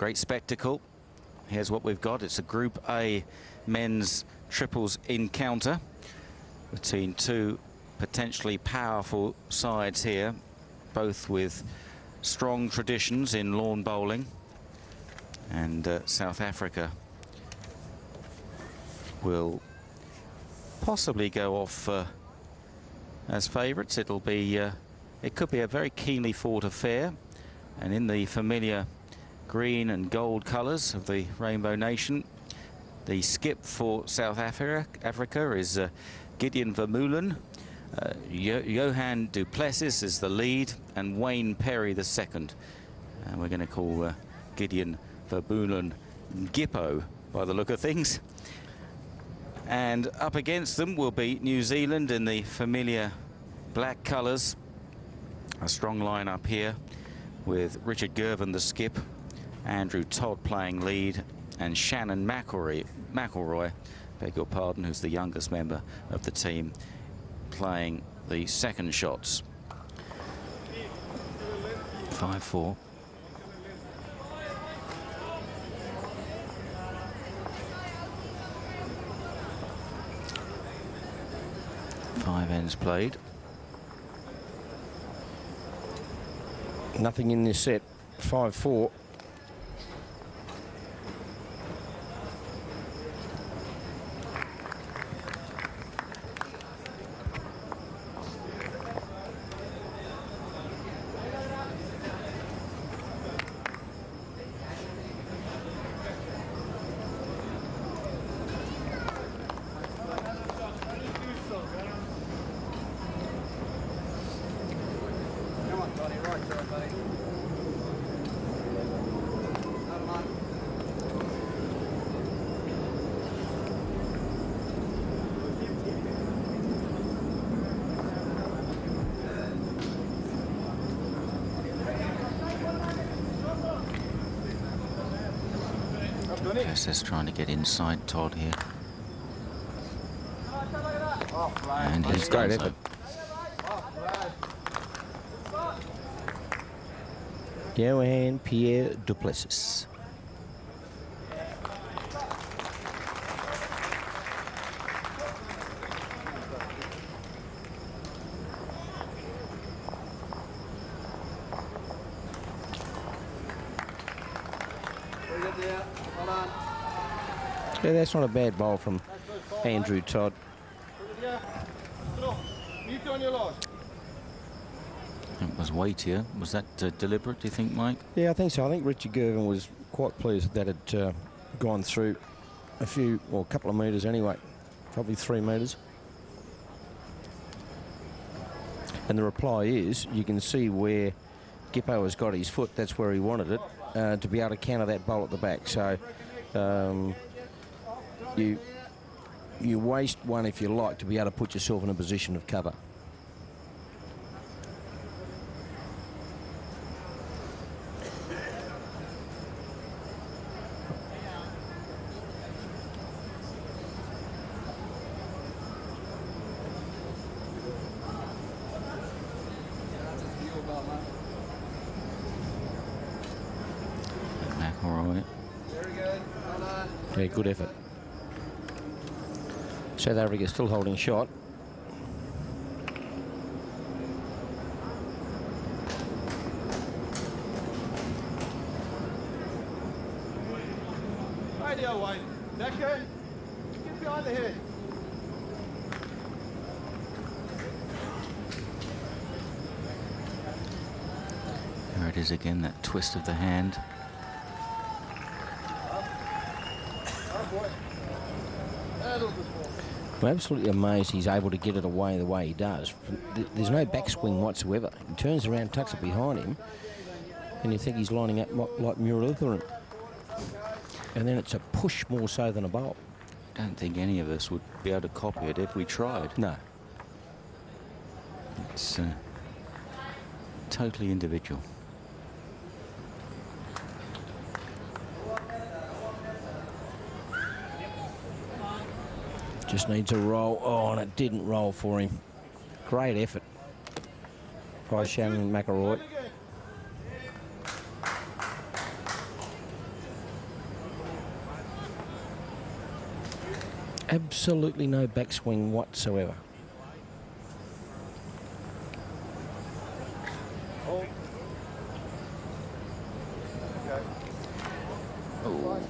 Great spectacle. Here's what we've got. It's a Group A men's triples encounter between two potentially powerful sides here, both with strong traditions in lawn bowling. And South Africa will possibly go off as favourites. It'll be, it could be a very keenly fought affair, and in the familiar green and gold colours of the Rainbow Nation, the skip for South Africa is Gideon Vermeulen. Johan du Plessis is the lead, and Wayne Perry the second. And we're going to call Gideon Vermeulen Gippo by the look of things. And up against them will be New Zealand in the familiar black colours. A strong line-up here with Richard Gervin the skip, Andrew Todd playing lead, and Shannon McElroy, beg your pardon, who's the youngest member of the team, playing the second shots. 5-4. Five ends played. Nothing in this set. 5-4. Just trying to get inside Todd here. And he's done so. Johan Pierre du Plessis. Yeah, that's not a bad bowl from Andrew Todd. It was weightier. Was that deliberate, do you think, Mike? Yeah, I think so. I think Richard Gervin was quite pleased that it had gone through a few, or a couple of metres anyway, probably 3 metres. And the reply is, you can see where Gippo has got his foot. That's where he wanted it, to be able to counter that bowl at the back. So you waste one, if you like, to be able to put yourself in a position of cover. McElroy. Yeah, good effort. South Africa still holding shot. Right here, Wayne. That good? Get behind the head. There it is again, that twist of the hand. I'm absolutely amazed he's able to get it away the way he does. There's no backswing whatsoever. He turns around, tucks it behind him, and you think he's lining up like Muir-Lutheran. And then it's a push more so than a bowl. I don't think any of us would be able to copy it if we tried. No. It's totally individual. Just needs a roll. Oh, and it didn't roll for him. Great effort by Shannon McElroy. Absolutely no backswing whatsoever. Oh. Okay. Oh.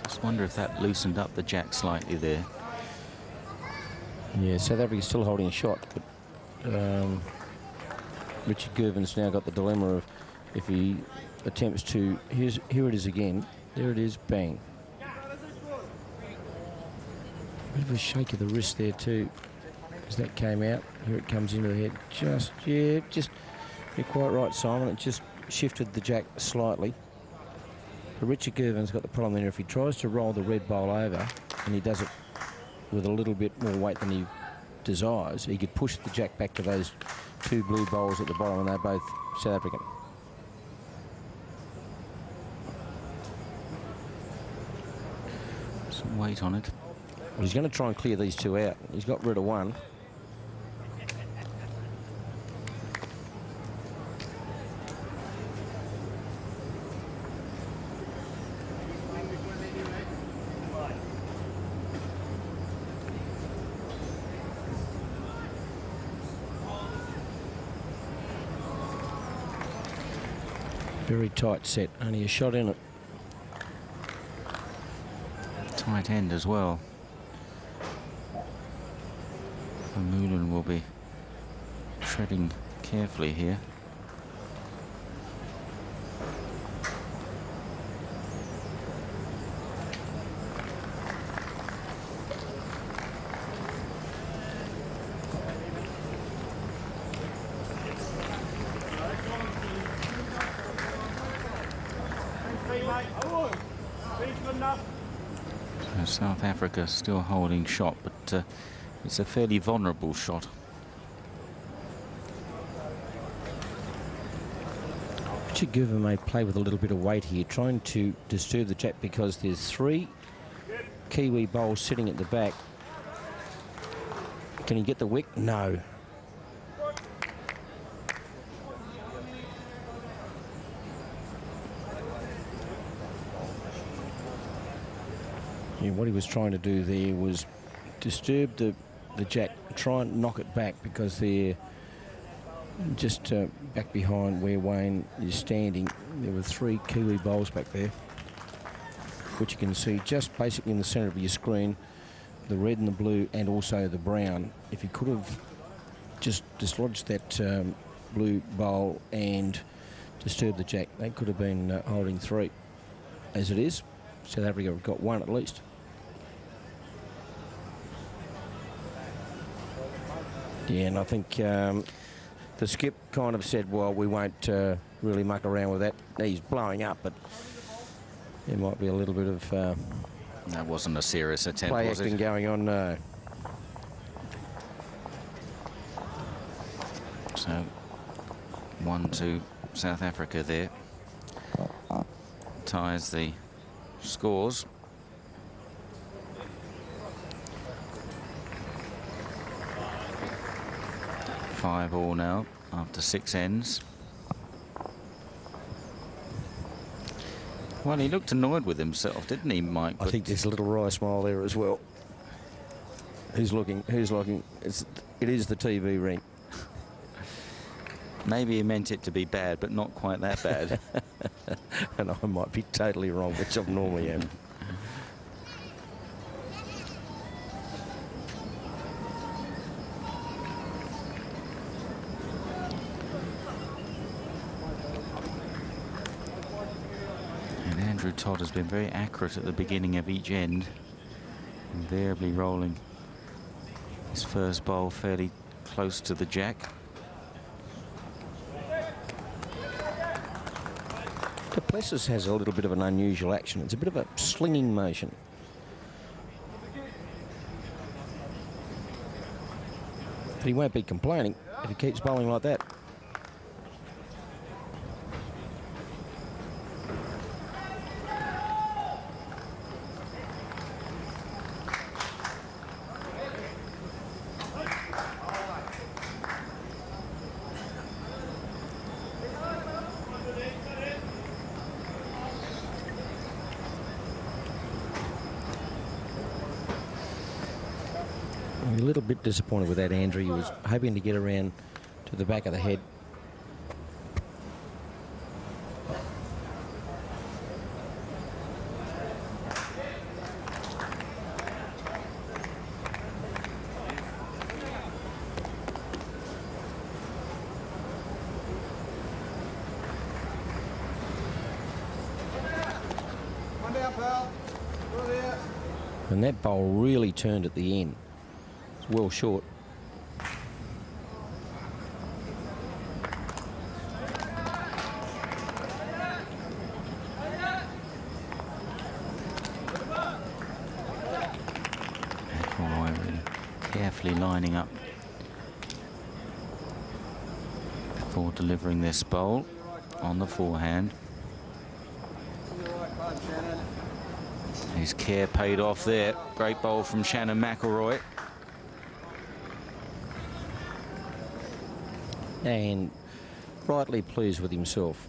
Just wonder if that loosened up the jack slightly there. Yeah, South Africa's still holding a shot, but Richard Gervin's now got the dilemma of if he attempts to... Here it is again. There it is, bang. Bit of a shake of the wrist there too, as that came out. Here it comes into the head. You're quite right, Simon. It just shifted the jack slightly. But Richard Gervin's got the problem there. If he tries to roll the red bowl over, and he does it with a little bit more weight than he desires, he could push the jack back to those two blue bowls at the bottom, and they're both South African. Some weight on it. Well, he's going to try and clear these two out. He's got rid of one. Very tight set, only a shot in it. Tight end as well. Vermeulen will be treading carefully here. So South Africa still holding shot, but it's a fairly vulnerable shot. Richard Gervin may play with a little bit of weight here, trying to disturb the jack because there's three Kiwi bowls sitting at the back. Can he get the wick? No. Yeah, what he was trying to do there was disturb the jack, try and knock it back, because they're just back behind where Wayne is standing. There were three Kiwi bowls back there, which you can see just basically in the centre of your screen, the red and the blue and also the brown. If he could have just dislodged that blue bowl and disturbed the jack, they could have been holding three. As it is, South Africa have got one at least. Yeah, and I think the skip kind of said, well, we won't really muck around with that. He's blowing up, but there might be a little bit of That wasn't a serious attempt, play was acting it? going on. No. So 1-2 South Africa there. Ties the scores. Five all now after 6 ends. Well, he looked annoyed with himself, didn't he, Mike? I think there's a little wry smile there as well. Who's looking? Who's looking? It is the TV ring. Maybe he meant it to be bad, but not quite that bad. And I might be totally wrong, which I normally am. And Andrew Todd has been very accurate at the beginning of each end, invariably rolling his first bowl fairly close to the jack. Duplessis has a little bit of an unusual action. It's a bit of a slinging motion. But he won't be complaining if he keeps bowling like that. I'm a little bit disappointed with that, Andrew. He was hoping to get around to the back of the head. One down, pal. Good here. And that bowl really turned at the end. It's well short. McElroy really carefully lining up before delivering this bowl on the forehand. His care paid off there. Great bowl from Shannon McElroy. And rightly pleased with himself.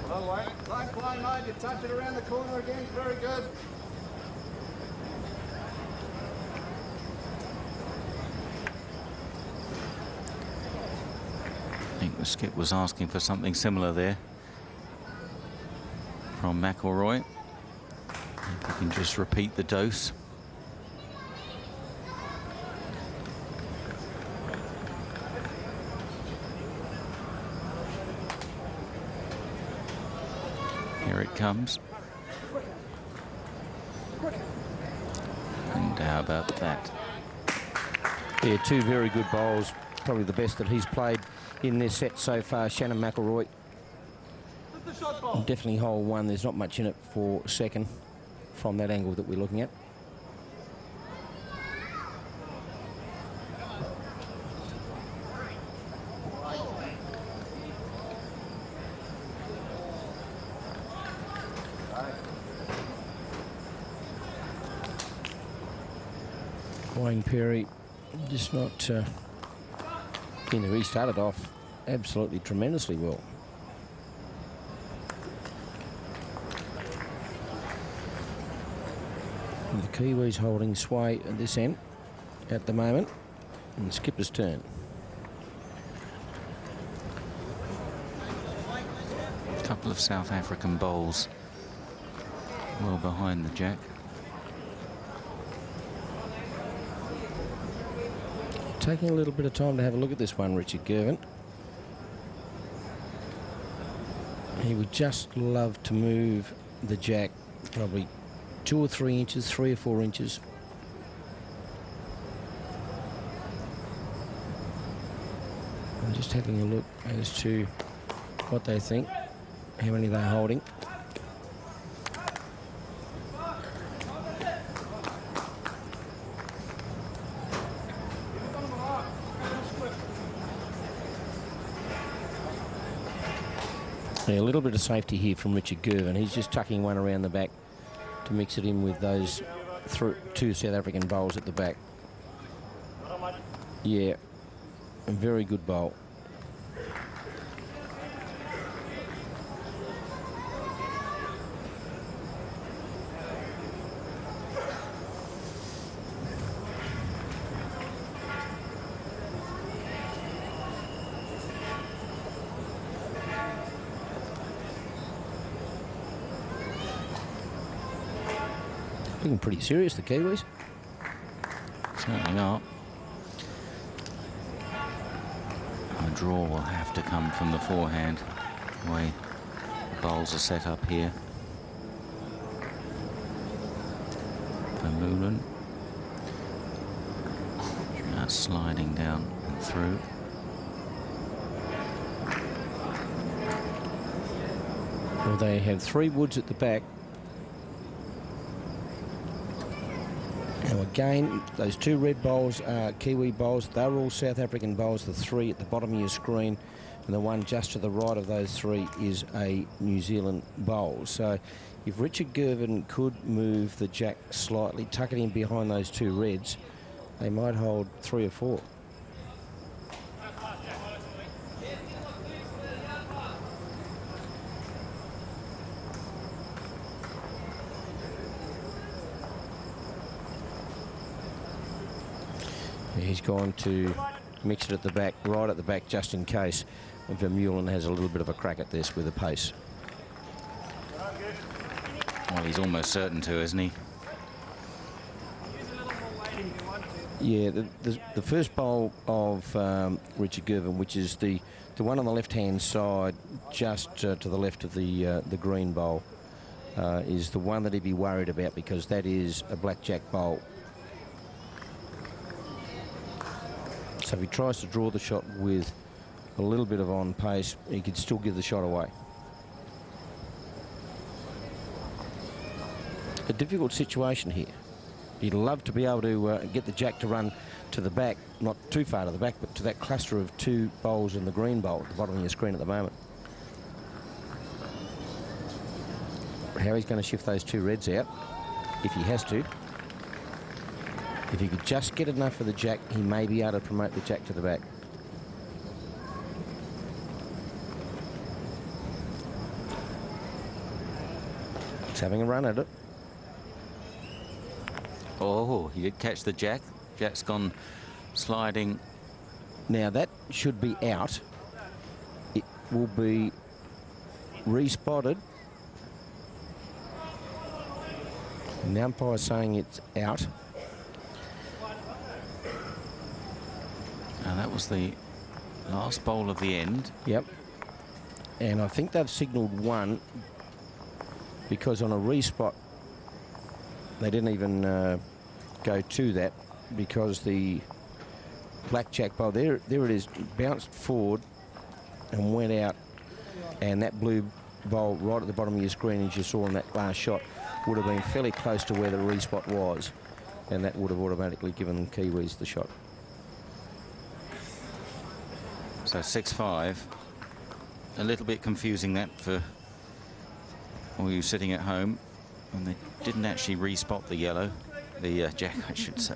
Well, line flying high. You touch it around the corner again. Very good. I think the skip was asking for something similar there from McElroy. If we can just repeat the dose. Here it comes. And how about that? Yeah, two very good bowls. Probably the best that he's played in this set so far, Shannon McElroy. Definitely hole one. There's not much in it for second from that angle that we're looking at. Wayne Perry just not he started off absolutely tremendously well. And the Kiwis holding sway at this end at the moment. And skipper's turn. A couple of South African bowls well behind the jack. Taking a little bit of time to have a look at this one, Richard Gervin. He would just love to move the jack probably 2 or 3 inches, 3 or 4 inches. I'm just having a look as to what they think, how many they're holding. Yeah, a little bit of safety here from Richard Gervin. He's just tucking one around the back to mix it in with those 2 South African bowls at the back. Yeah, a very good bowl. Looking pretty serious, the Kiwis. Certainly are. A draw will have to come from the forehand, the way the bowls are set up here. Vermeulen. Just sliding down and through. Well, they have 3 woods at the back. Now again, those 2 red bowls are Kiwi bowls. They're all South African bowls. The 3 at the bottom of your screen and the one just to the right of those 3 is a New Zealand bowl. So if Richard Gervin could move the jack slightly, tuck it in behind those 2 reds, they might hold 3 or 4. He's gone to mix it at the back, right at the back, just in case Vermeulen has a little bit of a crack at this with the pace. Well, he's almost certain to, isn't he? Yeah, the first bowl of Richard Gervin, which is the one on the left-hand side, just to the left of the green bowl, is the one that he'd be worried about, because that is a blackjack bowl. So if he tries to draw the shot with a little bit of on pace, he could still give the shot away. A difficult situation here. He'd love to be able to get the jack to run to the back, not too far to the back, but to that cluster of two bowls in the green bowl at the bottom of your screen at the moment. How he's going to shift those two reds out, if he has to. If he could just get enough for the jack, he may be able to promote the jack to the back. He's having a run at it. Oh, he did catch the jack. Jack's gone sliding. Now that should be out. It will be respotted. And the umpire's saying it's out. And that was the last bowl of the end. Yep. And I think they've signalled one, because on a respot they didn't even go to that, because the blackjack bowl, there it is, bounced forward and went out, and that blue bowl right at the bottom of your screen, as you saw in that last shot, would have been fairly close to where the respot was, and that would have automatically given Kiwis the shot. So 6-5. A little bit confusing that for all you sitting at home. And they didn't actually respot the yellow, the jack, I should say.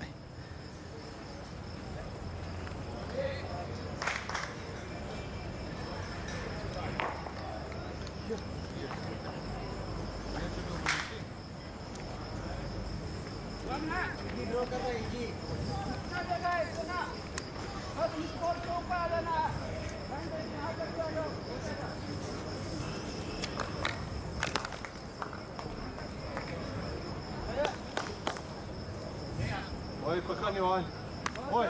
Oi, pak aan Johan. Oi.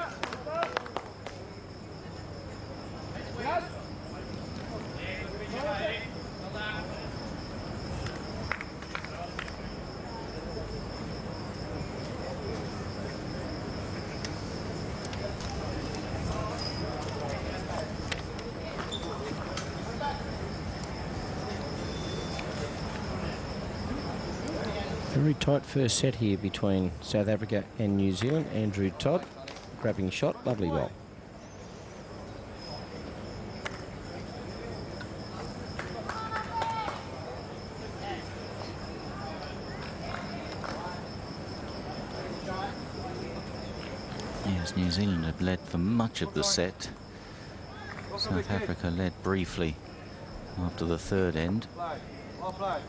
Very tight first set here between South Africa and New Zealand. Andrew Todd grabbing shot, lovely ball. Yes, New Zealand had led for much of the set. South Africa led briefly after the third end. Well played.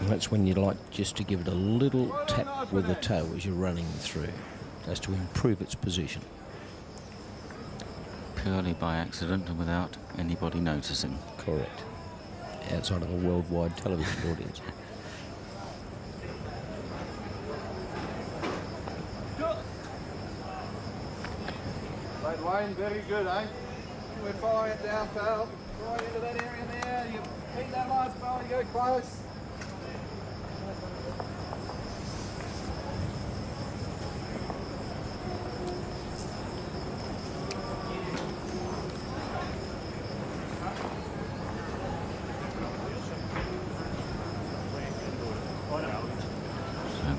That's when you'd like just to give it a little tap with the toe as you're running through, as to improve its position. Purely by accident and without anybody noticing. Correct. Outside of a worldwide television audience. Right, Wayne, very good, eh? We're firing it down, pal. Right into that area there. You beat that last ball, you go close.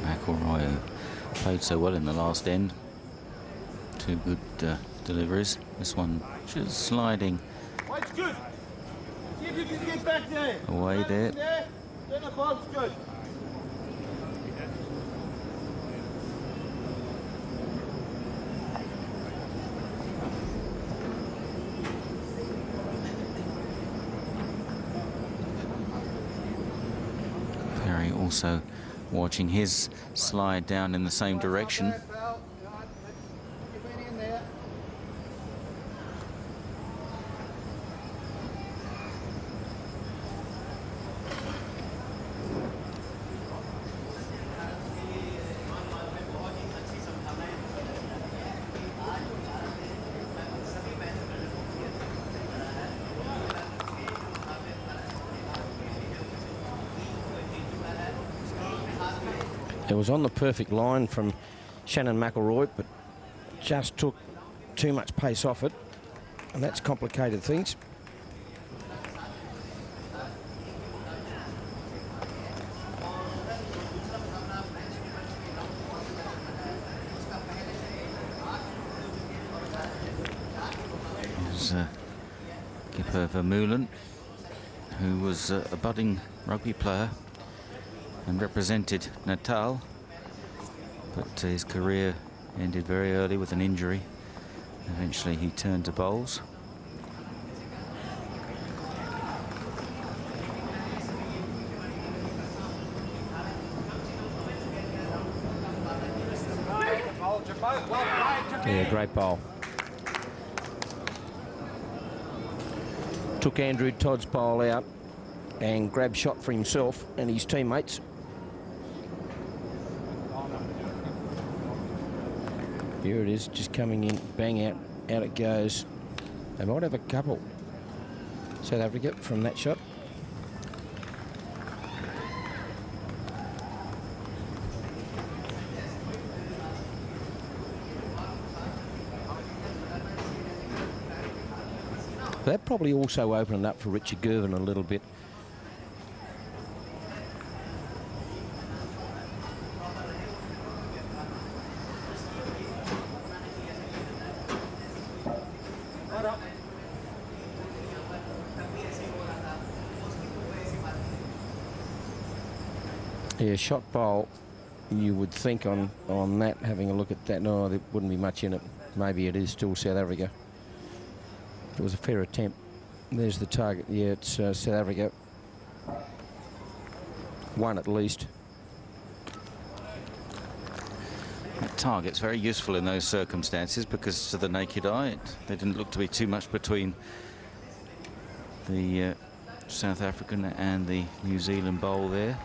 McIlroy played so well in the last end. Two good deliveries. This one just sliding. Wade's good. If you can get back there. Away there. Then the ball's good. Perry also watching his slide down in the same direction. It was on the perfect line from Shannon McElroy, but just took too much pace off it, and that's complicated things. There's Kipper Vermeulen, who was a budding rugby player and represented Natal, but his career ended very early with an injury. Eventually he turned to bowls. Yeah, great bowl. Took Andrew Todd's bowl out and grabbed shot for himself and his teammates. Here it is, just coming in, bang out, out it goes. They might have a couple. South Africa from that shot. That probably also opened up for Richard Gervin a little bit. Yeah, shot bowl, you would think on that, having a look at that, no, there wouldn't be much in it. Maybe it is still South Africa. It was a fair attempt. There's the target. Yeah, it's South Africa. One at least. That target's very useful in those circumstances because to the naked eye, there didn't look to be too much between the South African and the New Zealand bowl there.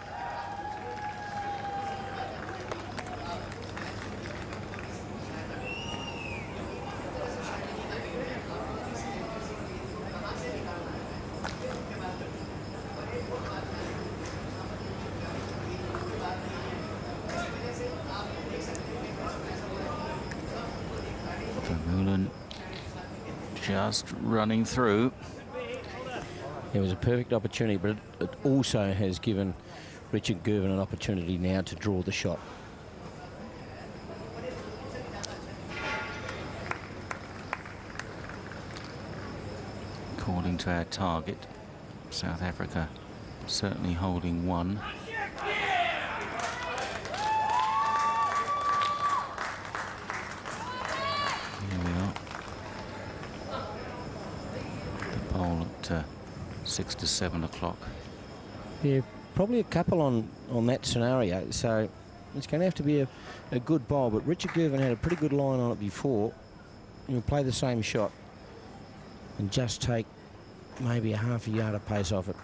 Just running through. It was a perfect opportunity, but it also has given Richard Gervin an opportunity now to draw the shot. According to our target, South Africa certainly holding one. Here we are. The poll at 6 to 7 o'clock. Yeah, probably a couple on that scenario, so it's going to have to be a good bowl, but Richard Gervin had a pretty good line on it before. He'll play the same shot and just take maybe a half a yard of pace off it.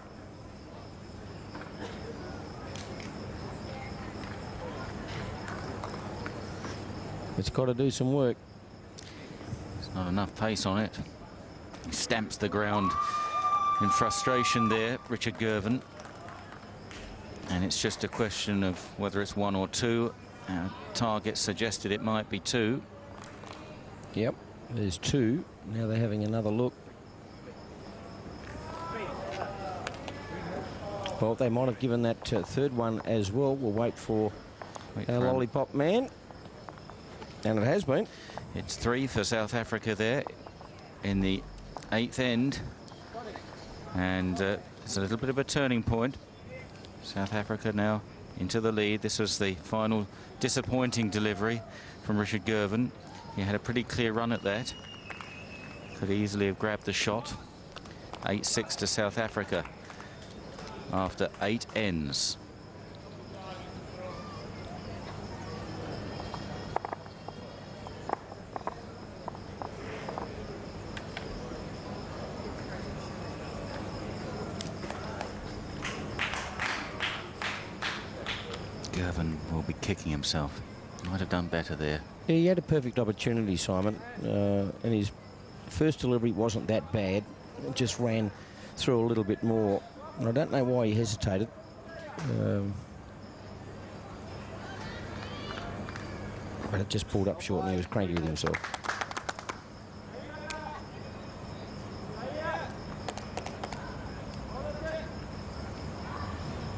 It's got to do some work. There's not enough pace on it. He stamps the ground in frustration there, Richard Gervin. And it's just a question of whether it's one or two. Our target suggested it might be two. Yep, there's two. Now they're having another look. Well, they might have given that third one as well. We'll wait for our lollipop man. And it has been. It's 3 for South Africa there in the 8th end. And it's a little bit of a turning point. South Africa now into the lead. This was the final disappointing delivery from Richard Gervin. He had a pretty clear run at that. Could easily have grabbed the shot. 8-6 to South Africa after 8 ends. Gervin will be kicking himself. Might have done better there. Yeah, he had a perfect opportunity, Simon, and his first delivery wasn't that bad. It just ran through a little bit more. And I don't know why he hesitated. But it just pulled up short and he was cranky with himself.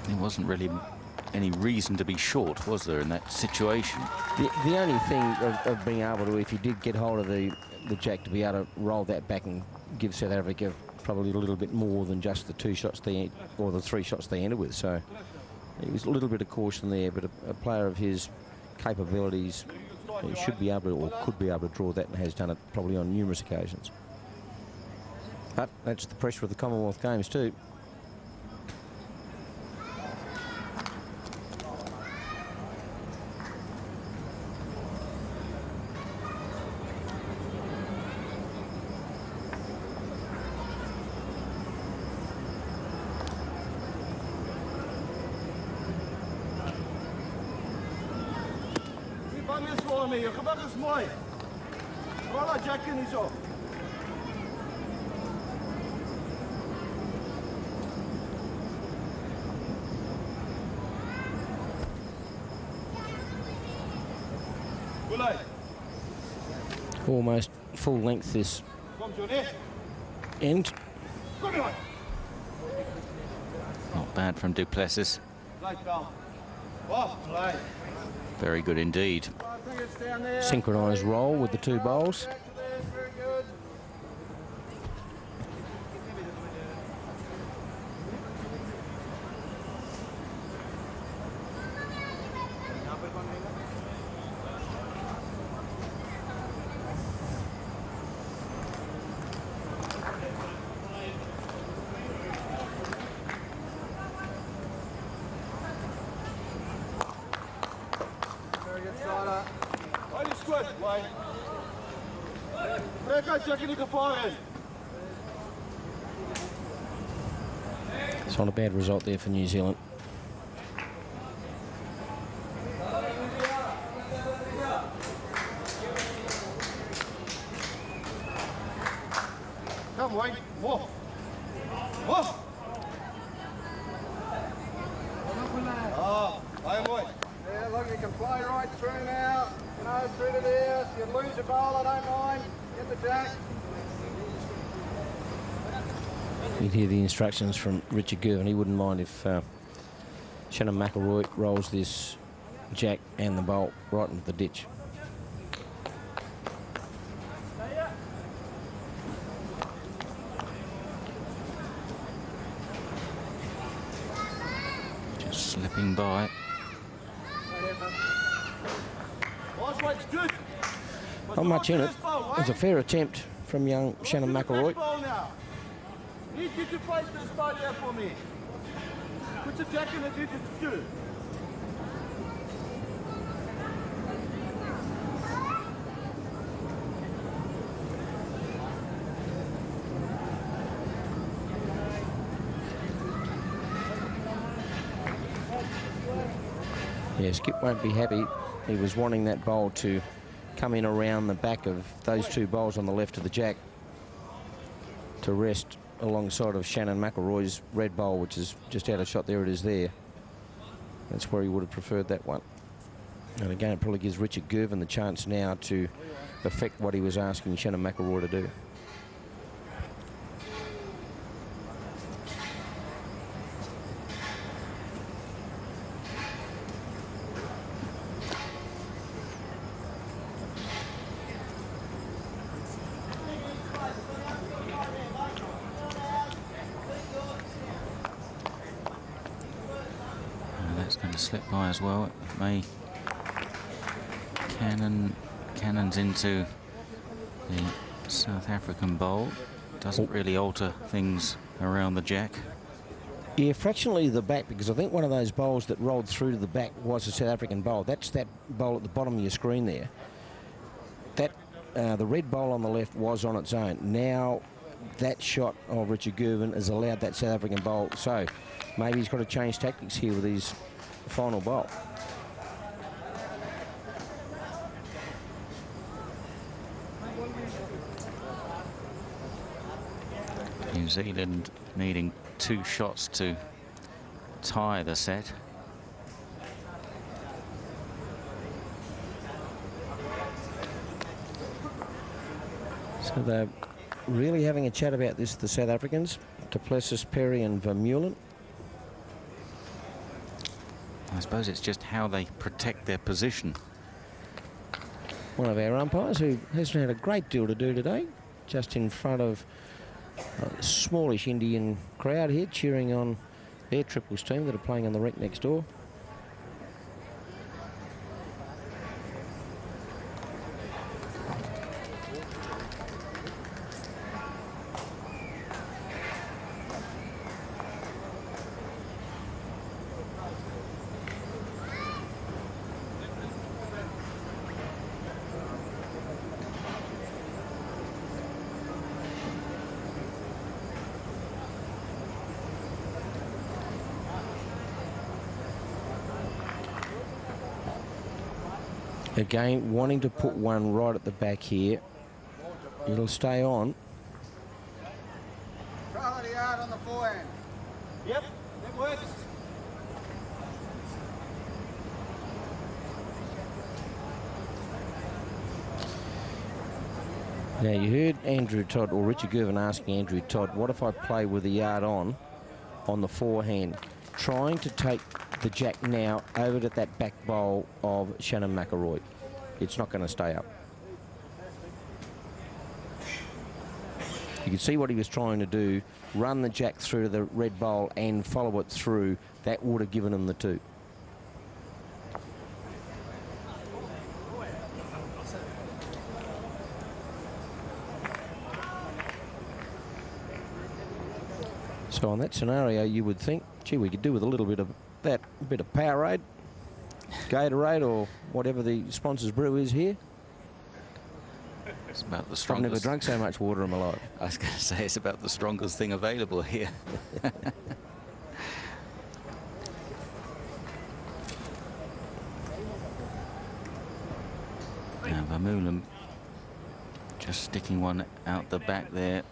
There wasn't really any reason to be short, was there, in that situation? The only thing of being able to, if you did get hold of the jack, to be able to roll that back and give South Africa probably a little bit more than just the 2 shots they, or the 3 shots they ended with. So it was a little bit of caution there, but a player of his capabilities should be able to, or could be able to draw that, and has done it probably on numerous occasions. But that's the pressure of the Commonwealth Games too. Je gebak is mooi. Rol dat jack in zo. Almost full length this end. Not bad from Duplessis. Very good indeed. Synchronised roll with the 2 bowls. It's not a bad result there for New Zealand. Come Wayne, more. More. Oh, I'm Wayne. Yeah, look, you can play right through now. You know, through to there. If you lose your bowl, I don't mind. Get the jack. You'd hear the instructions from Richard Gervin. He wouldn't mind if Shannon McElroy rolls this jack and the bowl right into the ditch. Just slipping by. Not much in it. It was a fair attempt from young Shannon McElroy. Need you to place this ball here for me. Put the jack in the ditch, it's good. Yeah, Skip won't be happy. He was wanting that bowl to come in around the back of those 2 bowls on the left of the jack to rest alongside of Shannon McElroy's red bowl, which is just out of shot. There it is there. That's where he would have preferred that one. And again, it probably gives Richard Gervin the chance now to affect what he was asking Shannon McElroy to do. going to slip by as well. It may cannons into the South African bowl. Doesn't really alter things around the jack. Yeah, fractionally the back, because I think one of those bowls that rolled through to the back was a South African bowl. That's that bowl at the bottom of your screen there. That the red bowl on the left was on its own. Now that shot of Richard Gervin has allowed that South African bowl. So maybe he's got to change tactics here with his final bowl. New Zealand needing 2 shots to tie the set. So they're really having a chat about this, the South Africans, Du Plessis, Perry and Vermeulen. I suppose it's just how they protect their position. One of our umpires who hasn't had a great deal to do today, just in front of a smallish Indian crowd here cheering on their triples team that are playing on the rink next door. Again, wanting to put one right at the back here. It'll stay on. Trial the yard on the forehand. Yep, that works. Now, you heard Andrew Todd, or Richard Gervin asking Andrew Todd, what if I play with the yard on the forehand? Trying to take the jack now over to that back bowl of Shannon McElroy. It's not going to stay up. You can see what he was trying to do, run the jack through to the red bowl and follow it through. That would have given him the 2. So on that scenario, you would think, gee, we could do with a little bit of that, bit of Powerade, Gatorade, or whatever the sponsor's brew is here. It's about the I've strongest. never drunk so much water in my life. I was going to say it's about the strongest thing available here. Now Vermeulen just sticking one out the back there.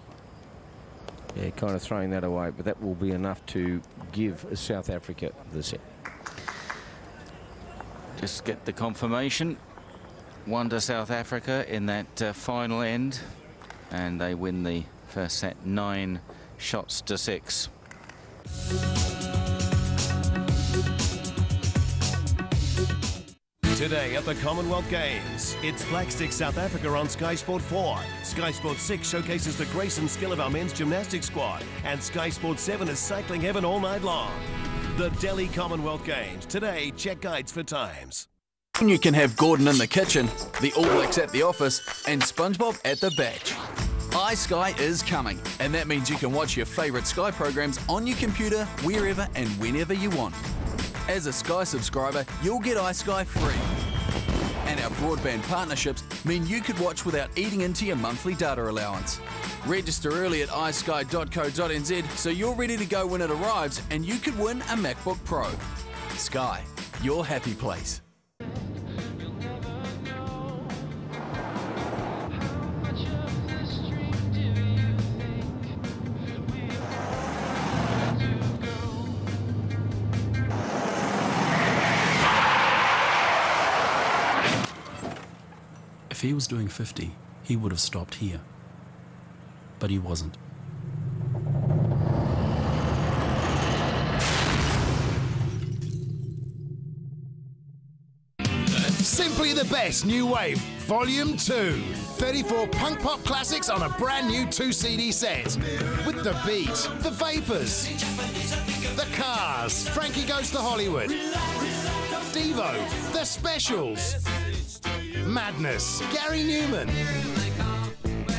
Yeah, kind of throwing that away, but that will be enough to give South Africa the set. Just get the confirmation. 1 to South Africa in that final end, and they win the first set 9 shots to 6. Today at the Commonwealth Games, it's Blackstick South Africa on Sky Sport 4. Sky Sport 6 showcases the grace and skill of our men's gymnastics squad, and Sky Sport 7 is cycling heaven all night long. The Delhi Commonwealth Games. Today, check guides for times. You can have Gordon in the kitchen, the All Blacks at the office, and SpongeBob at the beach. iSky is coming, and that means you can watch your favourite Sky programs on your computer wherever and whenever you want. As a Sky subscriber, you'll get iSky free. And our broadband partnerships mean you could watch without eating into your monthly data allowance. Register early at isky.co.nz so you're ready to go when it arrives, and you could win a MacBook Pro. Sky, your happy place. If he was doing 50, he would have stopped here. But he wasn't. Simply the Best New Wave, Volume 2. 34 punk pop classics on a brand new 2 CD set. With The Beat, The Vapors, The Cars, Frankie Goes to Hollywood. Devo, The Specials. Madness, Gary Newman.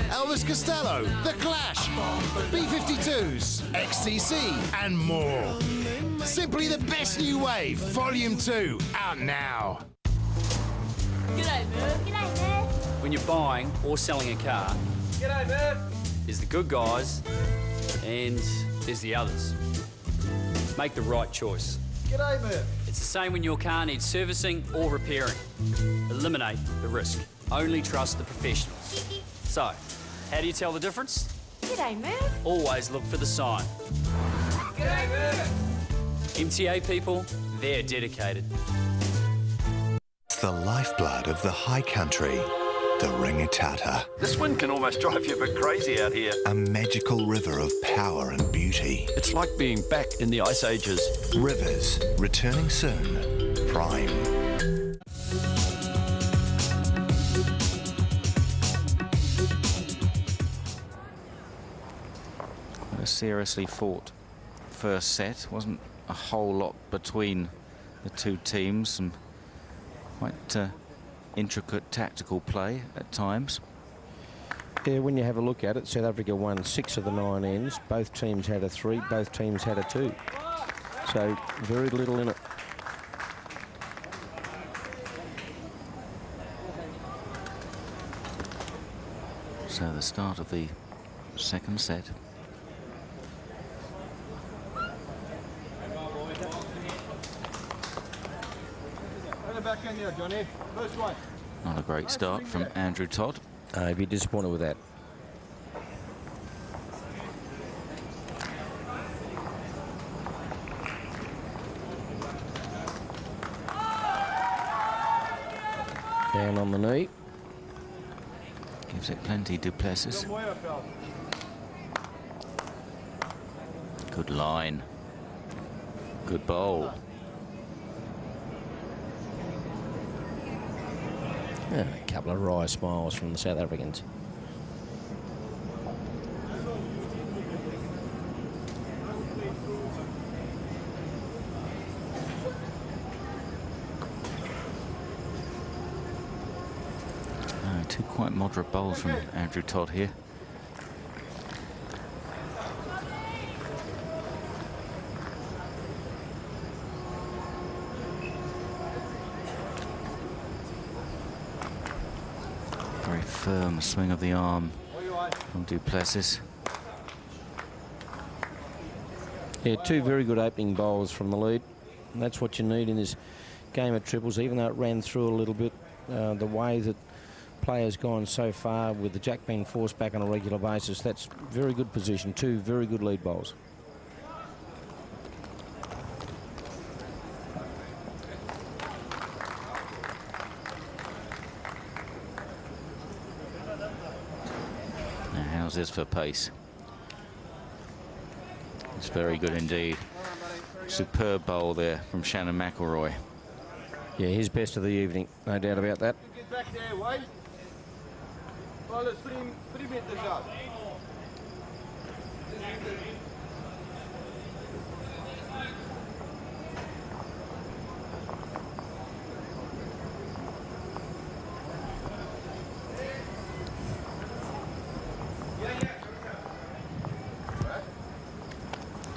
Elvis Costello, The Clash, B-52s, XTC, and more. Simply the best new wave, Volume 2, out now. G'day, Merv. G'day, Merv. When you're buying or selling a car, G'day, Merv. there's the good guys and there's the others. Make the right choice. G'day, Merv. It's the same when your car needs servicing or repairing. Eliminate the risk. Only trust the professionals. So, how do you tell the difference? G'day, Merv. Always look for the sign. G'day, Merv. MTA people, they're dedicated. It's the lifeblood of the high country, the Rangitata. This wind can almost drive you a bit crazy out here. A magical river of power and beauty. It's like being back in the ice ages. Rivers, returning soon. Prime. A seriously fought first set. Wasn't a whole lot between the two teams. Some quite intricate tactical play at times. Yeah, when you have a look at it, South Africa won 6 of the 9 ends. Both teams had a 3, both teams had a 2. So very little in it. So the start of the second set. Back in here, Johnny. First one. Not a great start from Andrew Todd. I'd be disappointed with that. Down on the knee. Gives it plenty du Plessis. Good line. Good bowl. Yeah, a couple of wry smiles from the South Africans. Two quite moderate bowls from Andrew Todd here. Very firm swing of the arm from du Plessis. Yeah, 2 very good opening bowls from the lead. And that's what you need in this game of triples, even though it ran through a little bit. The way that players gone so far with the jack being forced back on a regular basis, that's very good position. 2 very good lead bowls. Now, how's this for pace? It's very good indeed. Superb bowl there from Shannon McElroy. Yeah, his best of the evening, no doubt about that. Get back there, Wade. Well, it's 3 meters out.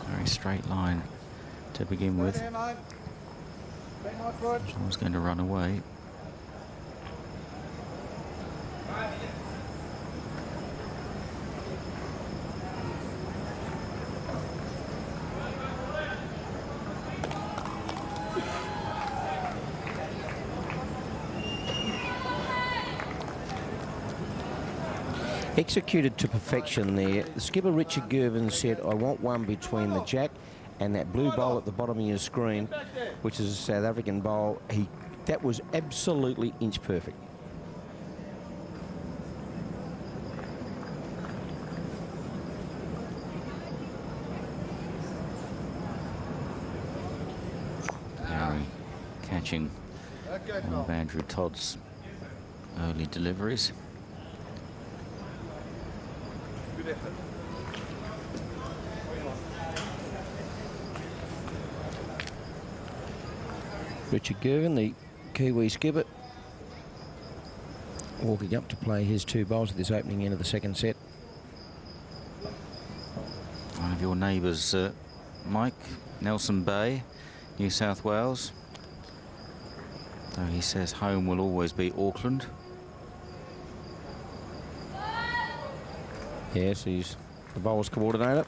Very straight line to begin with. Someone's going to run away. Executed to perfection there. The skipper Richard Gervin said, I want one between the jack and that blue bowl at the bottom of your screen, which is a South African bowl. That was absolutely inch perfect. Harry catching one of Andrew Todd's early deliveries. Good effort. Richard Gervin, the Kiwi skipper, walking up to play his 2 bowls at this opening end of the second set. One of your neighbours, Mike, Nelson Bay, New South Wales. Though he says home will always be Auckland. Yes, he's the bowls coordinator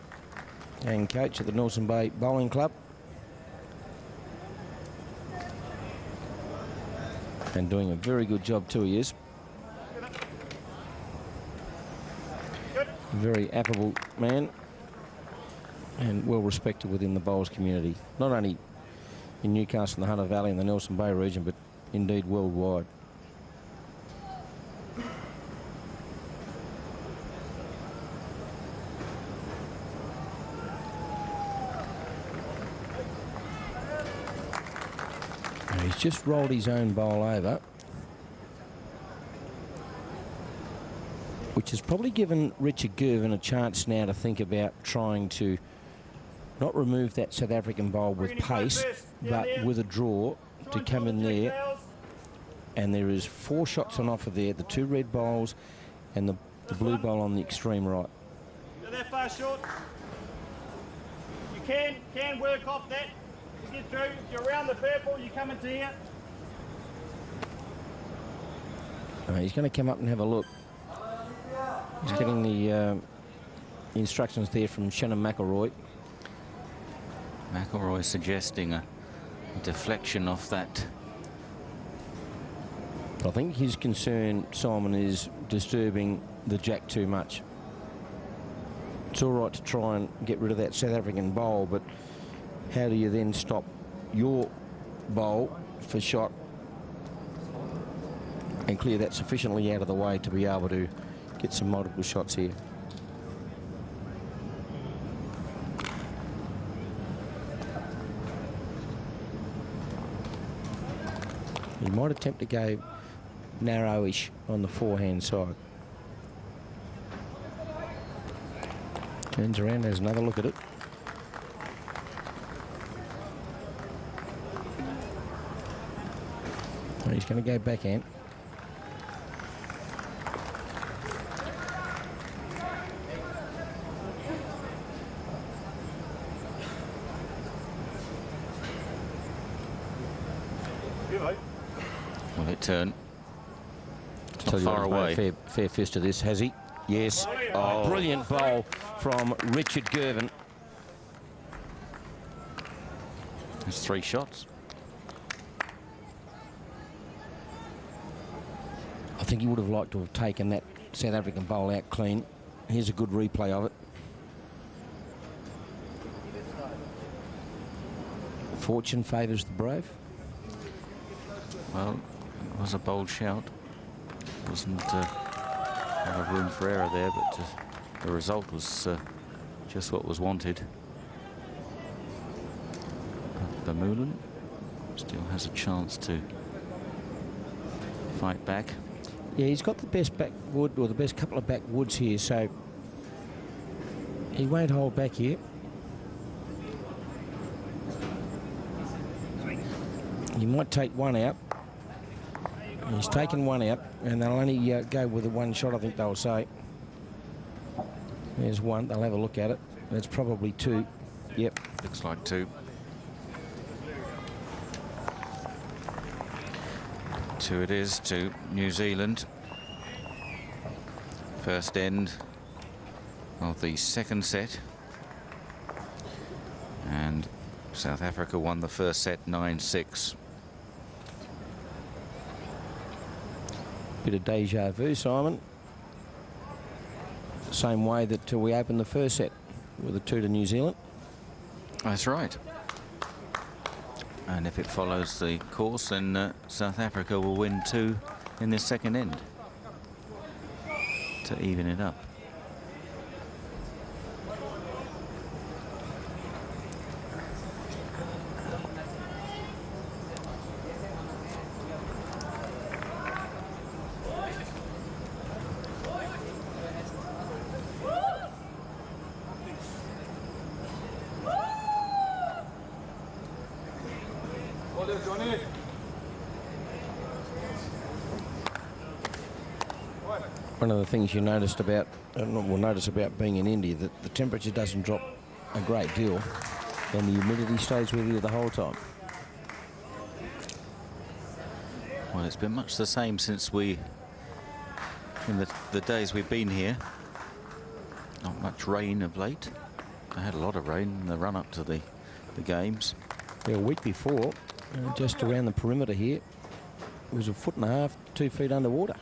and coach at the Nelson Bay Bowling Club. And doing a very good job too, he is. Very affable man and well respected within the bowls community, not only in Newcastle and the Hunter Valley and the Nelson Bay region, but indeed worldwide. Now he's just rolled his own bowl over, which has probably given Richard Gervin a chance now to think about trying to not remove that South African bowl with pace, but with a draw to come in there. And there is 4 shots on offer there, the 2 red bowls and the blue bowl on the extreme right. Not that far short. You can work off that to get through. If you're around the purple, you come into here. He's going to come up and have a look. He's getting the instructions there from Shannon McElroy. McElroy suggesting a deflection off that. I think his concern, Simon, is disturbing the jack too much. It's all right to try and get rid of that South African bowl, but how do you then stop your bowl for shot and clear that sufficiently out of the way to be able to get some multiple shots here? He might attempt to go narrowish on the forehand side. Turns around, has another look at it. He's going to go backhand. Will it turn? It's not far away. Fair fist to this, has he? Yes. Oh, brilliant bowl from Richard Gervin. There's 3 shots. I think he would have liked to have taken that South African bowl out clean. Here's a good replay of it. Fortune favours the brave. Well, it was a bold shout. Wasn't a lot of room for error there, but the result was just what was wanted. But Vermeulen still has a chance to fight back. Yeah, he's got the best backwood, or the best couple of backwoods here, so he won't hold back here. He might take one out. He's taken one out, and they'll only go with the 1 shot, I think they'll say. There's 1. They'll have a look at it. That's probably 2. Yep. Looks like 2. 2 it is to New Zealand. First end of the second set. And South Africa won the first set 9-6. Bit of deja vu, Simon. Same way that we opened the first set with a 2 to New Zealand. That's right. And if it follows the course, then South Africa will win 2 in this second end to even it up. One of the things you noticed about, notice about being in India, that the temperature doesn't drop a great deal, and the humidity stays with you the whole time. Well, it's been much the same since in the days we've been here. Not much rain of late. I had a lot of rain in the run-up to the games. Yeah, a week before, just around the perimeter here, it was 1.5 to 2 feet underwater.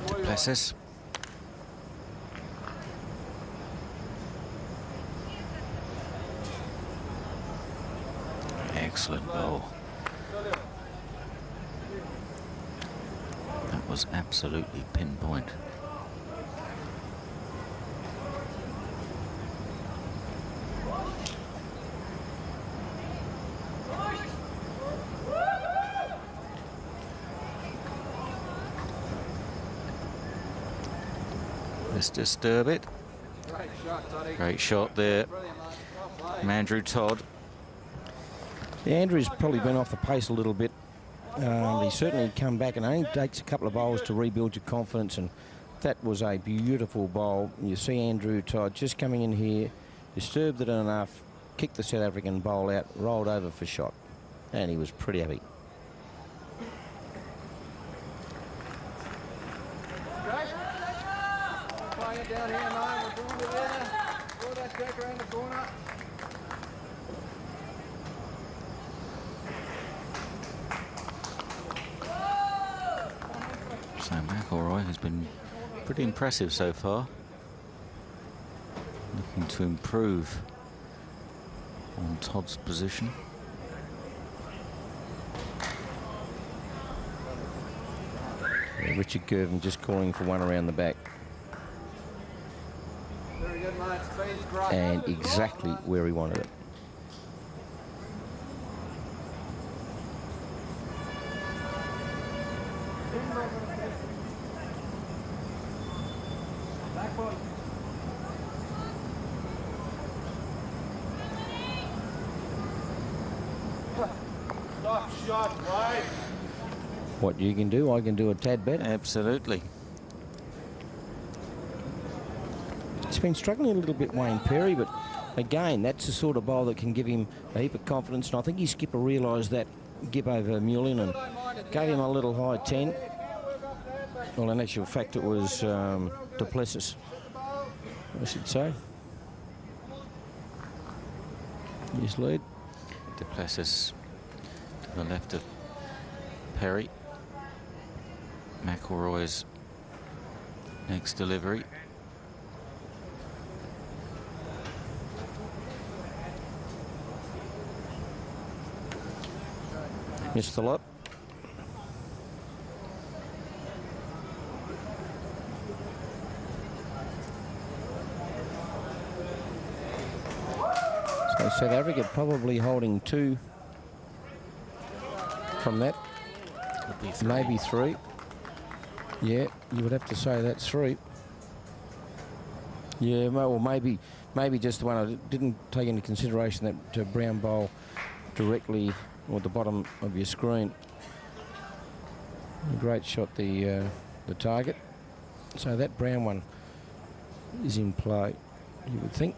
Duplessis. Excellent ball. That was absolutely pinpoint. Let's disturb it. Great shot there from Andrew Todd. Yeah, Andrew's probably been off the pace a little bit. He's certainly come back, and only takes a couple of bowls to rebuild your confidence, and that was a beautiful bowl. You see Andrew Todd just coming in here, disturbed it enough, kicked the South African bowl out, rolled over for shot, and he was pretty happy. Down here, mate. We're doing it there. Throw that deck around the corner. So McElroy has been pretty impressive so far. Looking to improve on Todd's position. Yeah, Richard Girvan just calling for one around the back. And exactly where he wanted it. What you can do, I can do a tad better. Absolutely. He's been struggling a little bit, Wayne Perry, but again, that's the sort of bowl that can give him a heap of confidence. And I think his skipper realised that gip over Mullen and gave him a little high 10. Well, in actual fact, it was Duplessis, I should say. His lead. Duplessis to the left of Perry. McElroy's next delivery. Missed the lot. So South Africa probably holding 2 from that. Maybe 3. Yeah, you would have to say that's 3. Yeah, well, maybe just the one. I didn't take into consideration that brown bowl directly or the bottom of your screen. A great shot, the target. So that brown one is in play, you would think.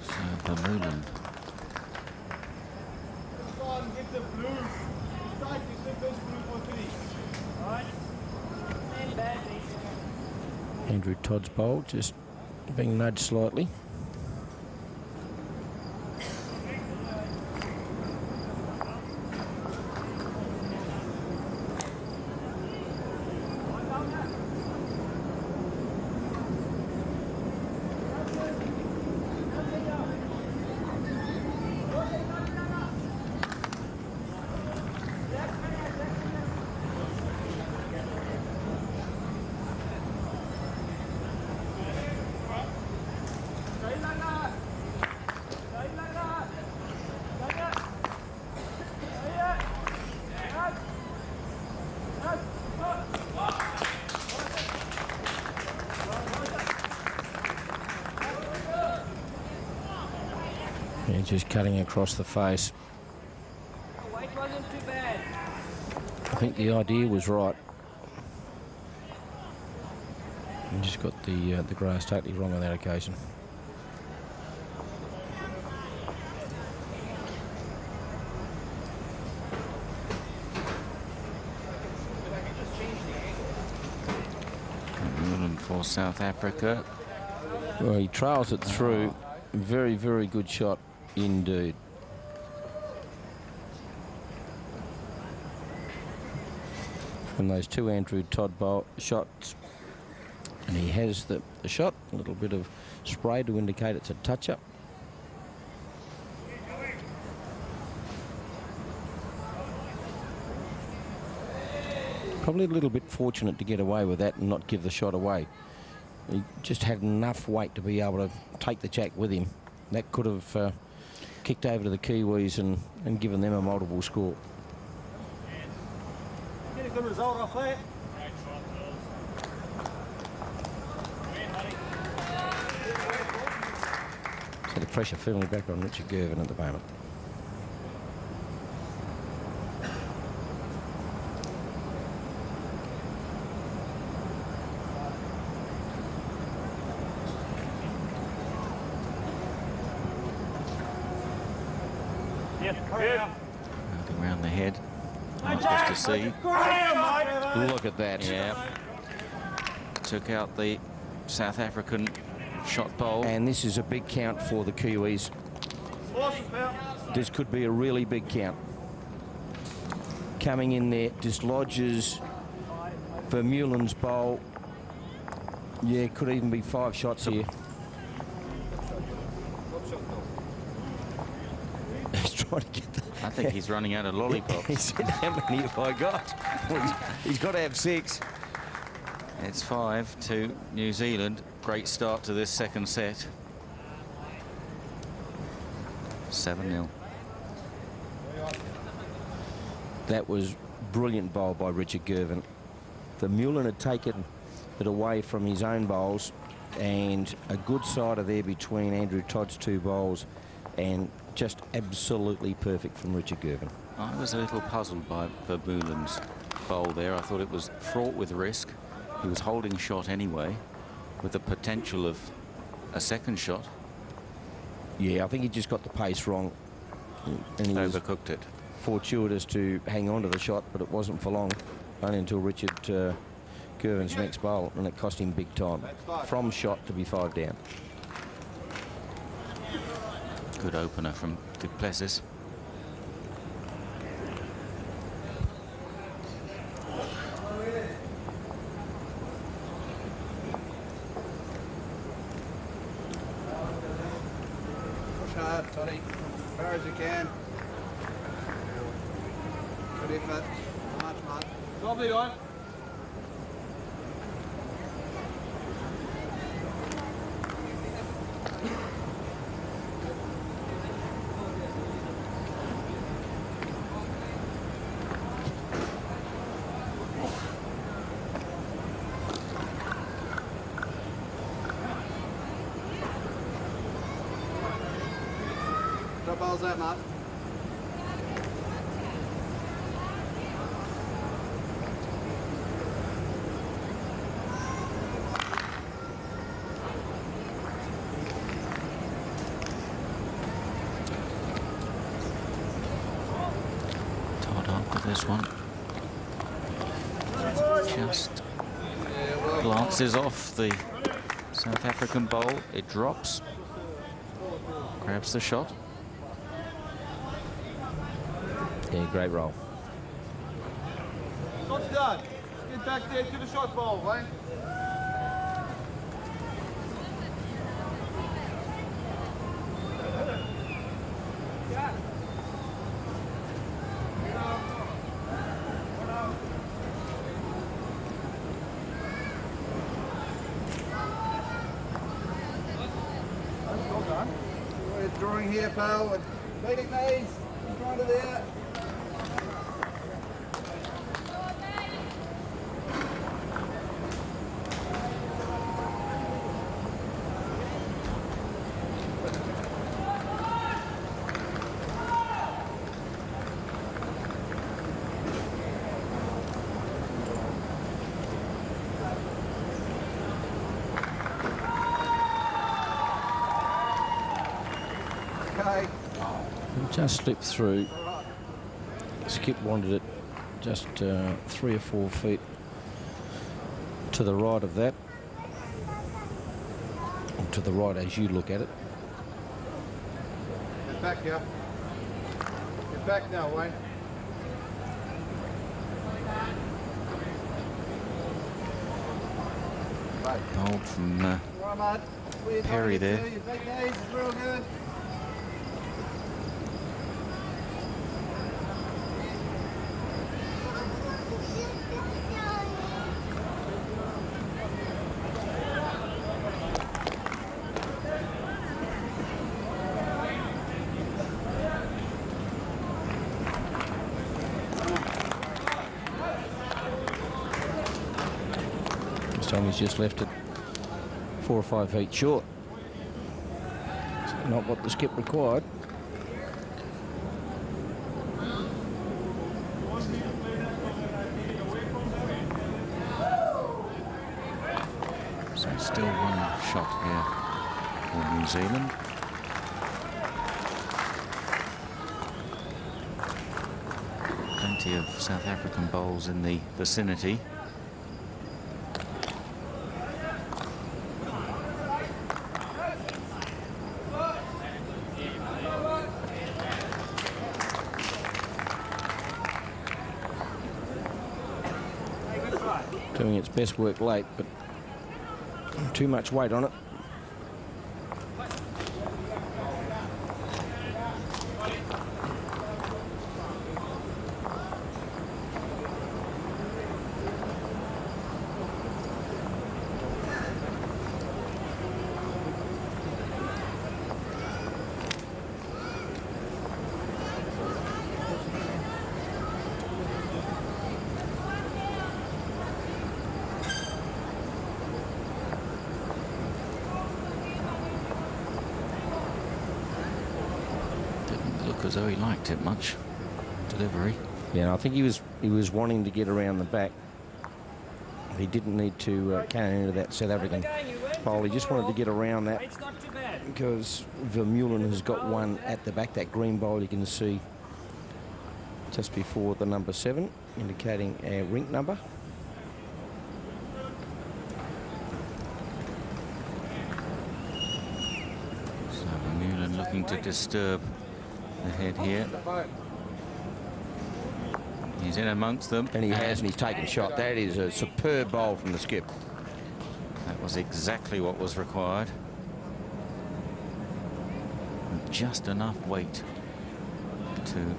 So Vermeulen. Andrew Todd's bowl just being nudged slightly. Yeah, just cutting across the face. Weight wasn't too bad. I think the idea was right. And just got the grass totally wrong on that occasion. For South Africa. Well, he trails it through. Very, very good shot indeed. From those two Andrew Todd shots. And he has the shot, a little bit of spray to indicate it's a touch-up. Probably a little bit fortunate to get away with that and not give the shot away. He just had enough weight to be able to take the jack with him. That could have kicked over to the Kiwis and given them a multiple score. Get a good result off that. So the pressure firmly back on Richard Gervin at the moment. Nothing around the head. Nice just to see. Look at that. Yeah. Took out the South African shot bowl. And this is a big count for the Kiwis. This could be a really big count. Coming in there, dislodges Vermeulen's bowl. Yeah, could even be 5 shots here. He's trying to get the... I think he's running out of lollipops. He said, how many have I got? Well, he's got to have 6. It's 5 to New Zealand. Great start to this second set. 7-0. That was brilliant bowl by Richard Gervin. Vermeulen had taken it away from his own bowls, and a good sider there between Andrew Todd's 2 bowls, and just absolutely perfect from Richard Gervin. I was a little puzzled by Vermeulen's bowl there. I thought it was fraught with risk. He was holding shot anyway, with the potential of a second shot. Yeah, I think he just got the pace wrong. And he overcooked it. Fortuitous to hang on to the shot, but it wasn't for long. Only until Richard Gervin's next bowl, and it cost him big time. From shot to be 5 down. Good opener from Du Plessis. Push hard, Toddy. As far as you can. Good effort. Much, much. Lovely one. What ball's that, Mark? Todd after this one. Just glances off the South African bowl. It drops. Grabs the shot. Yeah, great roll. Shot's done. Get back there to the shot ball, Wayne. Well done. We're drawing here, pal. With leading knees in front of there. Okay. He just slipped through. Skip wanted it just 3 or 4 feet to the right of that. Or to the right as you look at it. Get back here. Get back now, Wayne. Hold from Perry there. Your big knees is real good. This time he's just left it 4 or 5 feet short. It's not what the skip required. So still one shot here for New Zealand. Plenty of South African bowls in the vicinity. Doing its best work late, but too much weight on it. As though he liked it much. Delivery. Yeah, and I think he was wanting to get around the back. He didn't need to carry into that South African bowl. He just wanted to get around that because Vermeulen has got one at the back. That green bowl you can see just before the number 7, indicating our rink number. So Vermeulen looking to disturb the head here. He's in amongst them. And he has, and he's taken a shot. That is a superb bowl from the skip. That was exactly what was required. And just enough weight to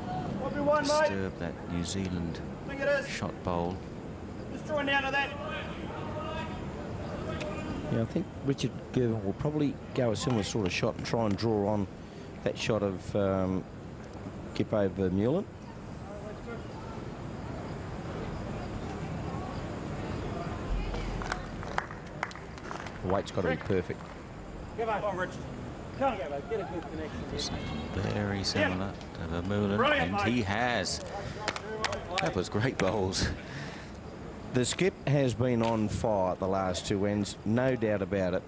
disturb that New Zealand shot bowl. Just drawing down to that. Yeah, I think Richard Gervin will probably go a similar sort of shot and try and draw on that shot of Kippo Vermeulen. The weight's got to be perfect. Go back on, Richard. Come on, go back. Get a good connection. Very similar to Vermeulen, and he has. That was great bowls. The skip has been on fire the last 2 ends, no doubt about it.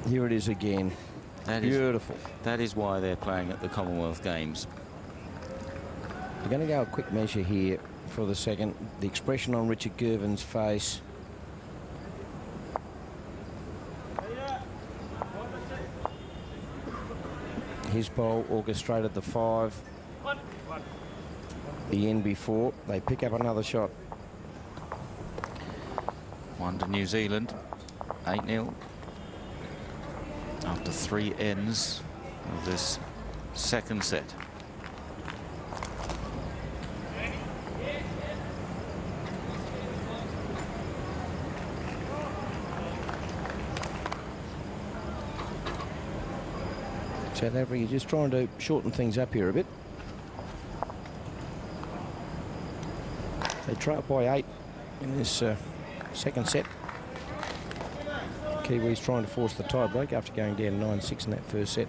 Here it is again. That beautiful. That is why they're playing at the Commonwealth Games. We're going to go a quick measure here for the second. The expression on Richard Gervin's face. His bowl orchestrated the 5. The end before. They pick up another shot. 1 to New Zealand. 8-0. After 3 ends of this second set. South Africa just trying to shorten things up here a bit. They trail by 8 in this second set. Kiwis trying to force the tie break after going down 9-6 in that first set.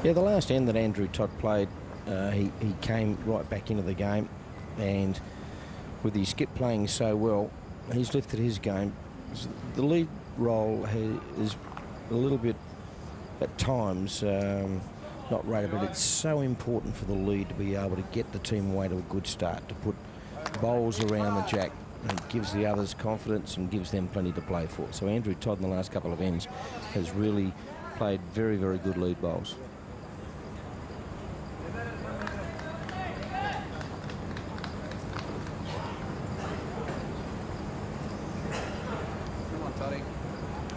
Yeah, the last end that Andrew Todd played, he came right back into the game, and with his skip playing so well, he's lifted his game. The lead role is a little bit, at times, not rated, but it's so important for the lead to be able to get the team away to a good start, to put bowls around the jack, and it gives the others confidence and gives them plenty to play for. So Andrew Todd in the last couple of ends has really played very, very good lead bowls.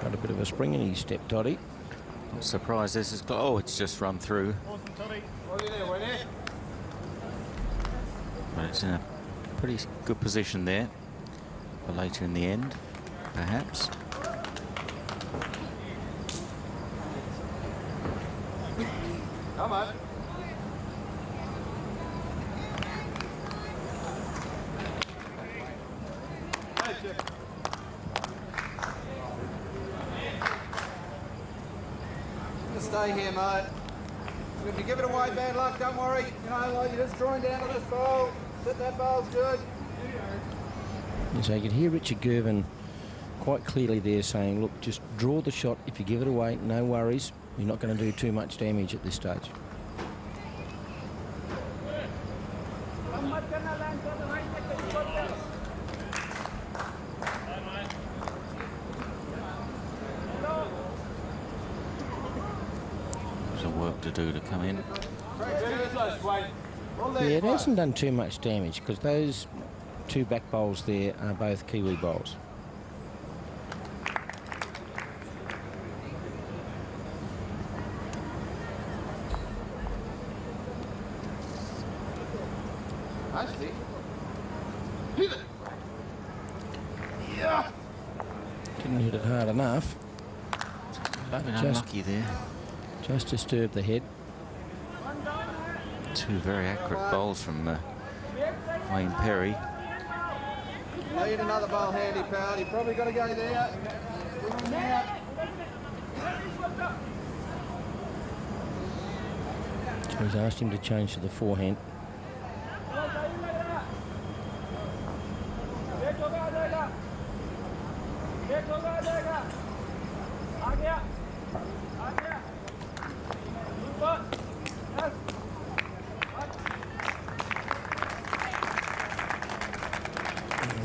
Got a bit of a spring in his step, Toddy. Not surprised this is... Oh, it's just run through. But it's in a pretty good position there for later in the end, perhaps. Come on. Stay here, mate. If you give it away, bad luck, don't worry. You know, like you're just drawing down to this bowl. Sit that bowl's good. And so you can hear Richard Gervin quite clearly there saying, look, just draw the shot. If you give it away, no worries. You're not going to do too much damage at this stage. Some work to do to come in. Yeah, it hasn't done too much damage because those two back bowls there are both Kiwi bowls. Yeah. Didn't hit it hard enough. Been unlucky there. Just disturbed the head. Two very accurate bowls from Wayne Perry. I need another bowl handy, pal. You probably got to go there. So he's asked him to change to the forehand.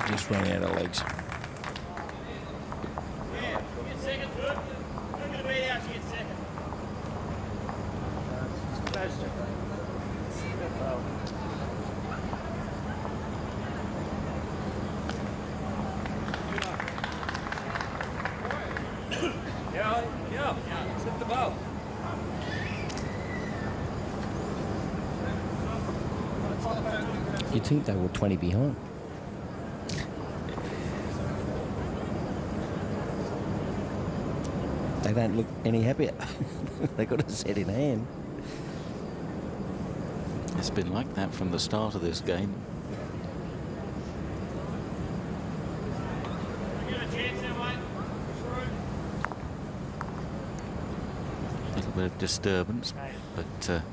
Just run out of legs. Yeah, sit the ball. You'd think they were 20 behind. They don't look any happier. They got a set in hand. It's been like that from the start of this game. A little bit of disturbance, but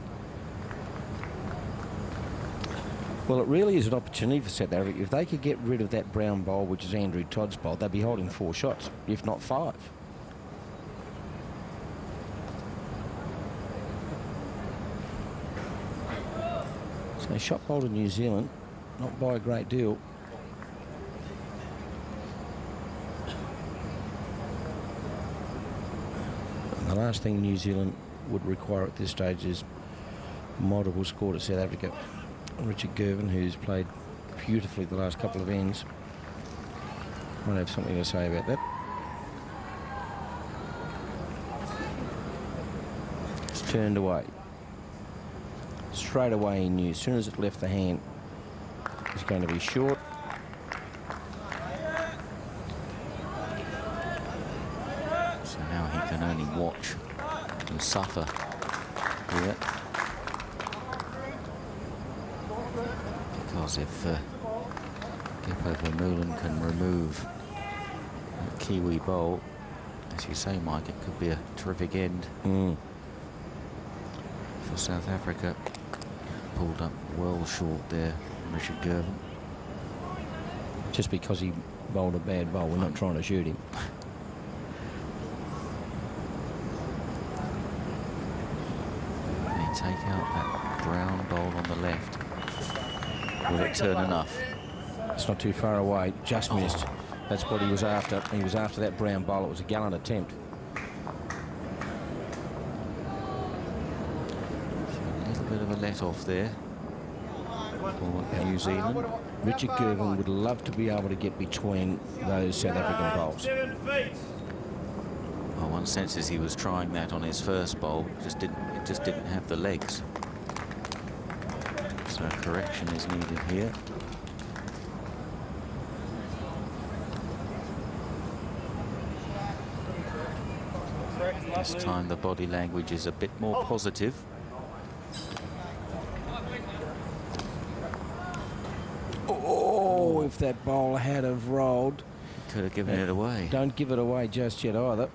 well, it really is an opportunity for South Africa. If they could get rid of that brown bowl, which is Andrew Todd's bowl, they'd be holding 4 shots, if not 5. So shot bowl to New Zealand, not by a great deal. And the last thing New Zealand would require at this stage is multiple score to South Africa. Richard Gervin, who's played beautifully the last couple of ends, might have something to say about that. It's turned away. Straight away he knew as soon as it left the hand it was going to be short. so now he can only watch and suffer here. Because if Gepo Vermeulen can remove the Kiwi bowl, As you say, Mike, it could be a terrific end for South Africa. Pulled up well short there, Richard Gervin. Just because he bowled a bad bowl, we're not trying to shoot him. They take out that brown bowl on the left. Will it turn enough? It's not too far away, just missed. That's what he was after. He was after that brown bowl. It was a gallant attempt. A little bit of a let-off there for New Zealand. Richard Gervin would love to be able to get between those South African bowls. 7 feet. Well, one senses he was trying that on his first bowl. It just didn't have the legs. So a correction is needed here. This time the body language is a bit more positive. Oh, if that bowler had have rolled. Could have given it away. Don't give it away just yet either.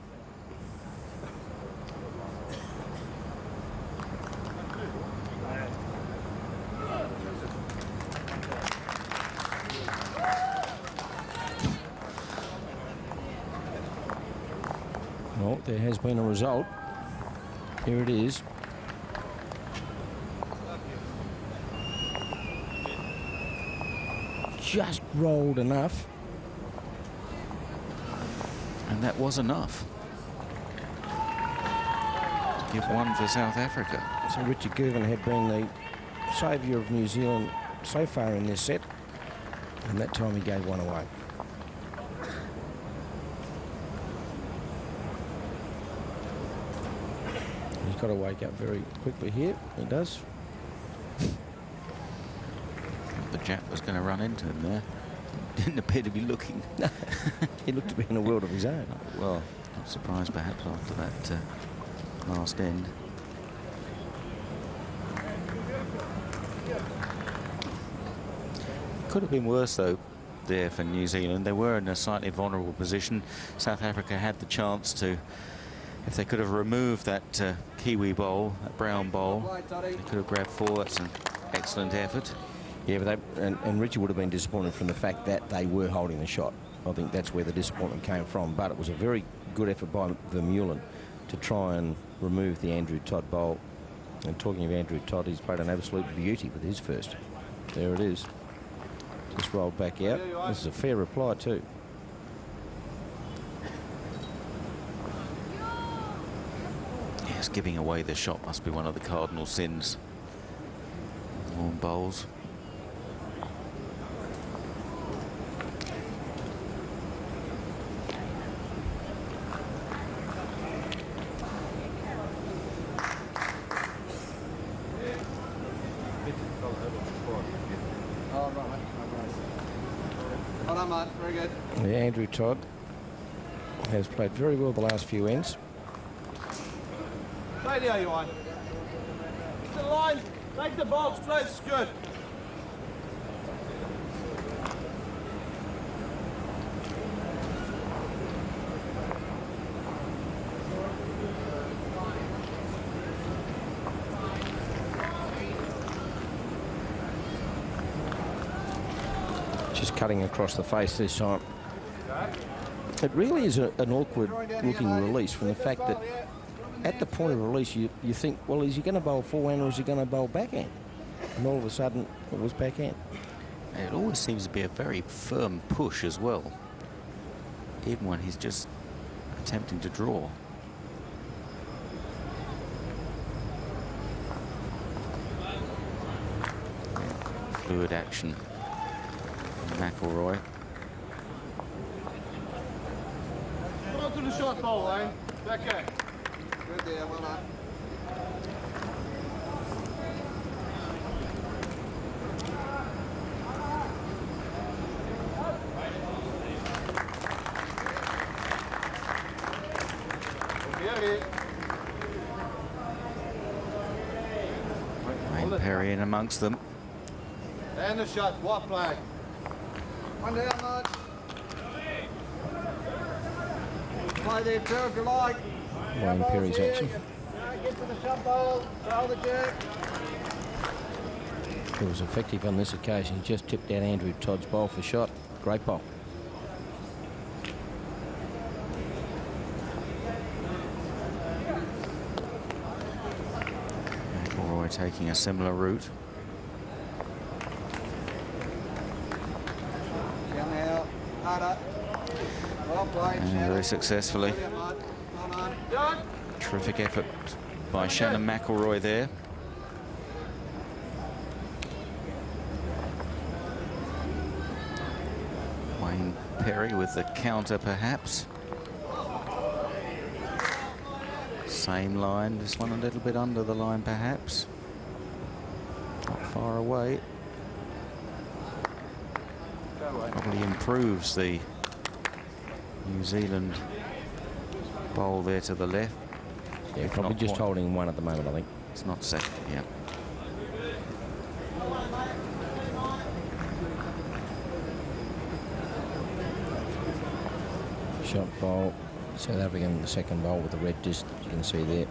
Well, there has been a result. Here it is. Just rolled enough. And that was enough to give one for South Africa. So Richard Gervin had been the saviour of New Zealand so far in this set, and that time he gave one away. He's got to wake up very quickly here. He does. The Jap was going to run into him there. Didn't appear to be looking. He looked to be in a world of his own. Well, not surprised perhaps after that last end. Could have been worse though there for New Zealand. They were in a slightly vulnerable position. South Africa had the chance to, if they could have removed that Kiwi bowl, that brown bowl, they could have grabbed 4. That's an excellent effort. Yeah, but and Richie would have been disappointed from the fact that they were holding the shot. I think that's where the disappointment came from. But it was a very good effort by Vermeulen to try and remove the Andrew Todd bowl. And talking of Andrew Todd, he's played an absolute beauty with his first. There it is. Just rolled back out. This is a fair reply too. Yes, giving away the shot must be one of the cardinal sins on bowls. Very good. Yeah, Andrew Todd has played very well the last few ends. Stay there, you want. The line, make the ball straight, it's good. Just cutting across the face this time. It really is an awkward looking release from the fact that at the point of release you think, well, is he going to bowl forehand or is he going to bowl backhand? And all of a sudden it was backhand. It always seems to be a very firm push as well, even when he's just attempting to draw. Fluid action. McElroy. Come on to the short ball, Lane. Back in. Good there, well done. Wayne Perry in amongst them. And the shot, what flag? One down, Mark. play there too if you like. Wayne Perry's action. Get to the shot ball, throw the jerk. He was effective on this occasion. He just tipped out Andrew Todd's bowl for shot. Great bowl. McElroy taking a similar route. Come out, harder. Well played, And Shannon. very successfully. Well done. Done. Terrific effort by Shannon McElroy there. Wayne Perry with the counter perhaps. Same line, this one a little bit under the line perhaps. Not far away. Probably improves the New Zealand bowl there to the left. Yeah, probably just holding one at the moment, I think. It's not set, yeah. Shot bowl. South African, the second bowl with the red disc, you can see there.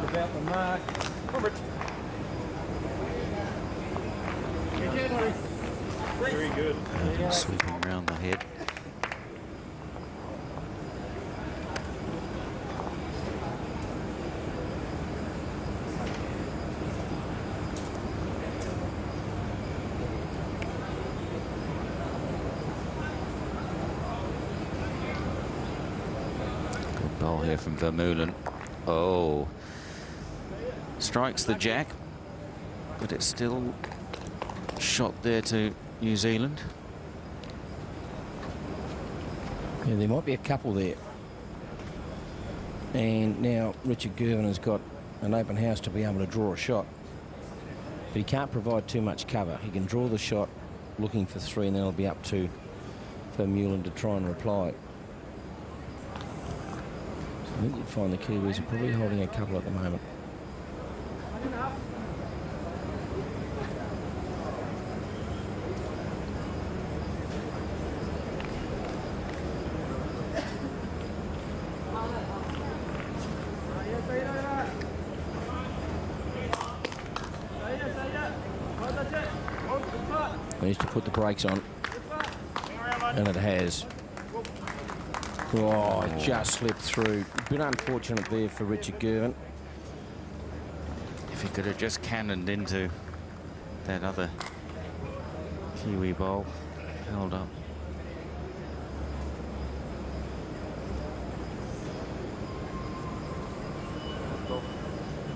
About the mark. Very good. Sweeping around the head. Good ball here from Vermeulen. Oh. Strikes the jack, but it's still shot there to New Zealand. Yeah, there might be a couple there. And now Richard Girvan has got an open house to be able to draw a shot. But he can't provide too much cover. He can draw the shot looking for three, and then it'll be up to Vermeulen to try and reply. So I think you'd find the Kiwis are probably holding a couple at the moment. Needs to put the brakes on, and it has. Oh, it just slipped through. A bit unfortunate there for Richard Girvan. If he could have just cannoned into that other Kiwi bowl, held up.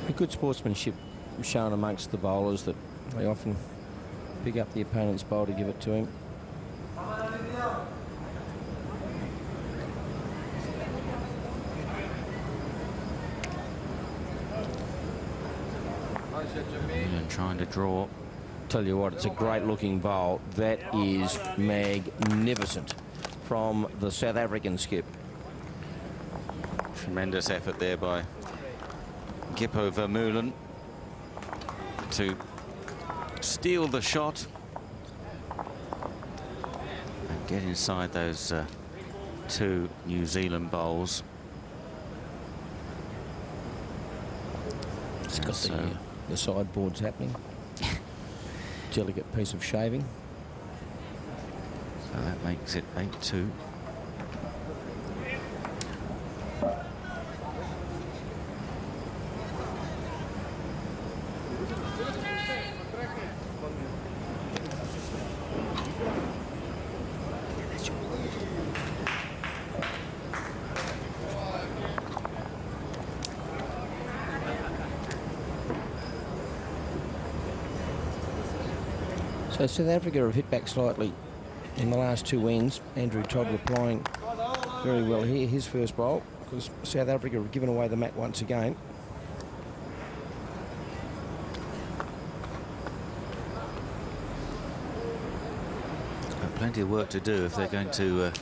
A good sportsmanship shown amongst the bowlers that they often pick up the opponent's bowl to give it to him. And trying to draw. Tell you what, it's a great looking bowl. That is magnificent from the South African skip. Tremendous effort there by Gippo Vermeulen to steal the shot and get inside those two New Zealand bowls. It's got the sideboards happening. Delicate piece of shaving. So that makes it 8-2. So South Africa have hit back slightly in the last two ends. Andrew Todd replying very well here. His first bowl, because South Africa have given away the mat once again. Got plenty of work to do if they're going to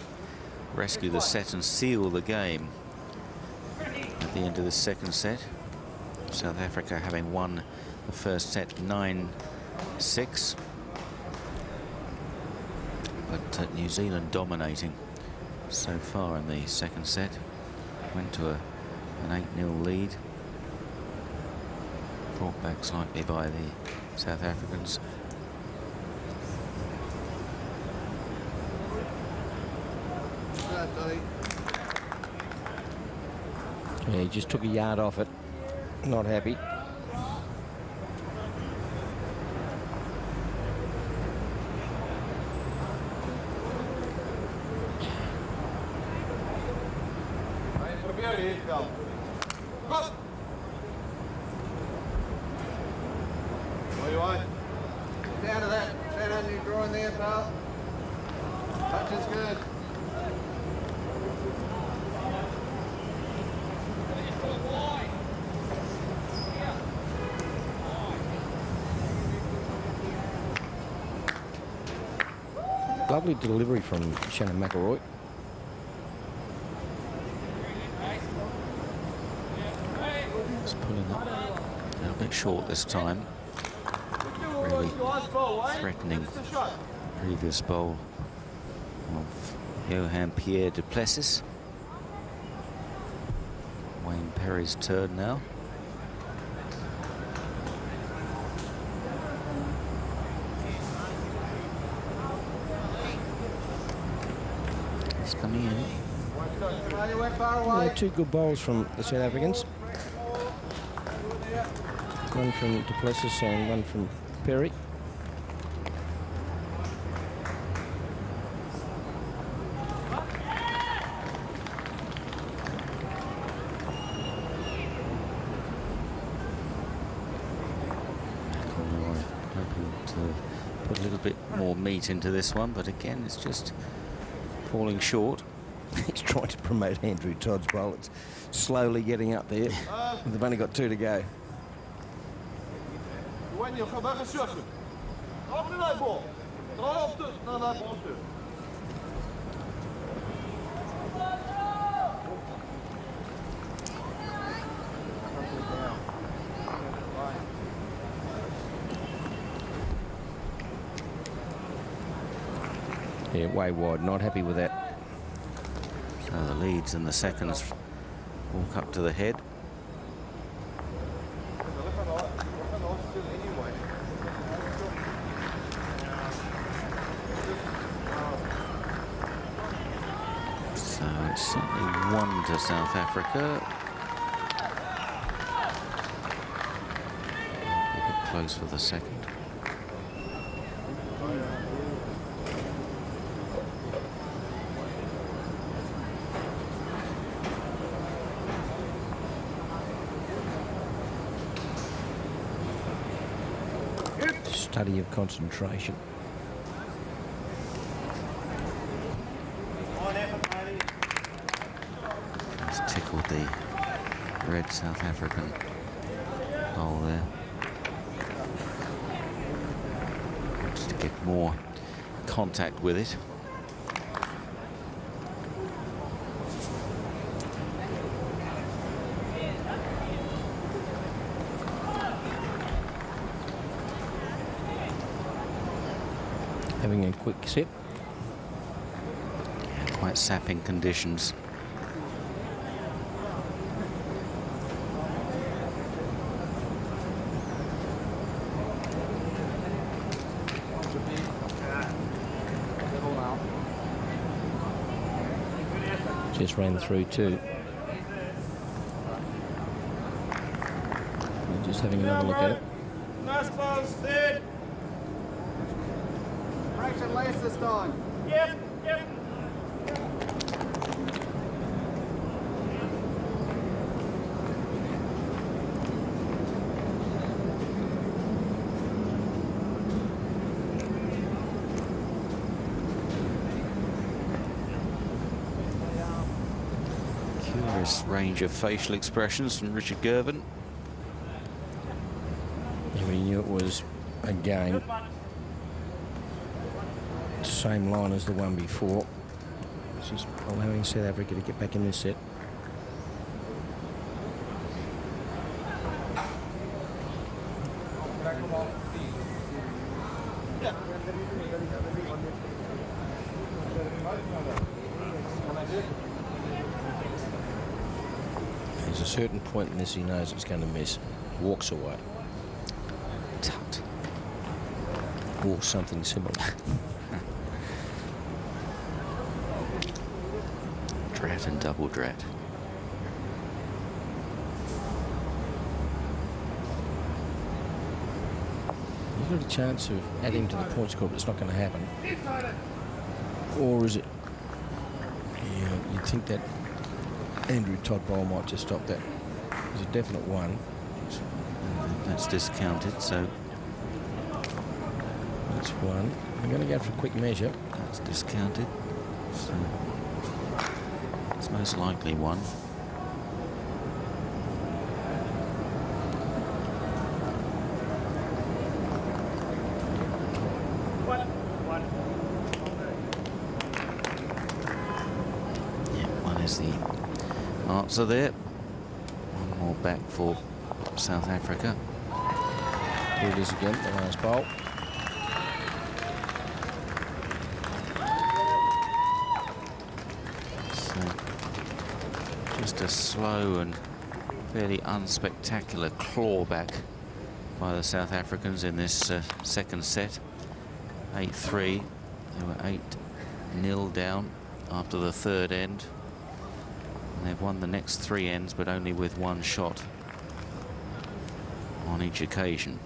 rescue the set and seal the game at the end of the second set. South Africa having won the first set 9-6, but New Zealand dominating so far in the second set. Went to an 8-0 lead, brought back slightly by the South Africans. Yeah, he just took a yard off it. Not happy. Where you are? Down to that shadow you're drawing there, pal. Touch is good. Lovely delivery from Shannon McElroy. Just pulling up a little bit short this time. Really threatening the previous bowl of Johan Pierre du Plessis. Wayne Perry's turn now. It's coming in. Yeah, two good bowls from the South Africans. One from du Plessis and one from Perry. Hoping to put a little bit more meat into this one, but again, it's just falling short. He's trying to promote Andrew Todd's bowl. It's slowly getting up there. They've only got two to go. Yeah, way wide. Not happy with that. So the leads and the seconds walk up to the head. So it's certainly one to South Africa. A bit close for the second. Study of concentration. It's tickled the red South African bowl there. Just to get more contact with it. Having a quick sip. Yeah, quite sapping conditions. Just ran through too. Just having another look at it. Nice balls, third. Fraction less this time. Yep, yep. Various range of facial expressions from Richard Gervin. We knew it was, again, same line as the one before. This is allowing South Africa to get back in this set. There's a certain point in this he knows it's going to miss. Walks away. Tut. Or something similar. Drat and double drat. You've got a chance of adding to the points score, but it's not going to happen. Or is it? Yeah, you'd think that Andrew Todd Bowl might just stop that. There's a definite one. That's discounted, so that's one. I'm going to go for a quick measure. That's discounted. So it's most likely one. The answer there. One more back for South Africa. Here it is again, the last bowl. So just a slow and fairly unspectacular clawback by the South Africans in this second set. 8-3. They were 8-0 down after the third end. And they've won the next 3 ends, but only with 1 shot on each occasion.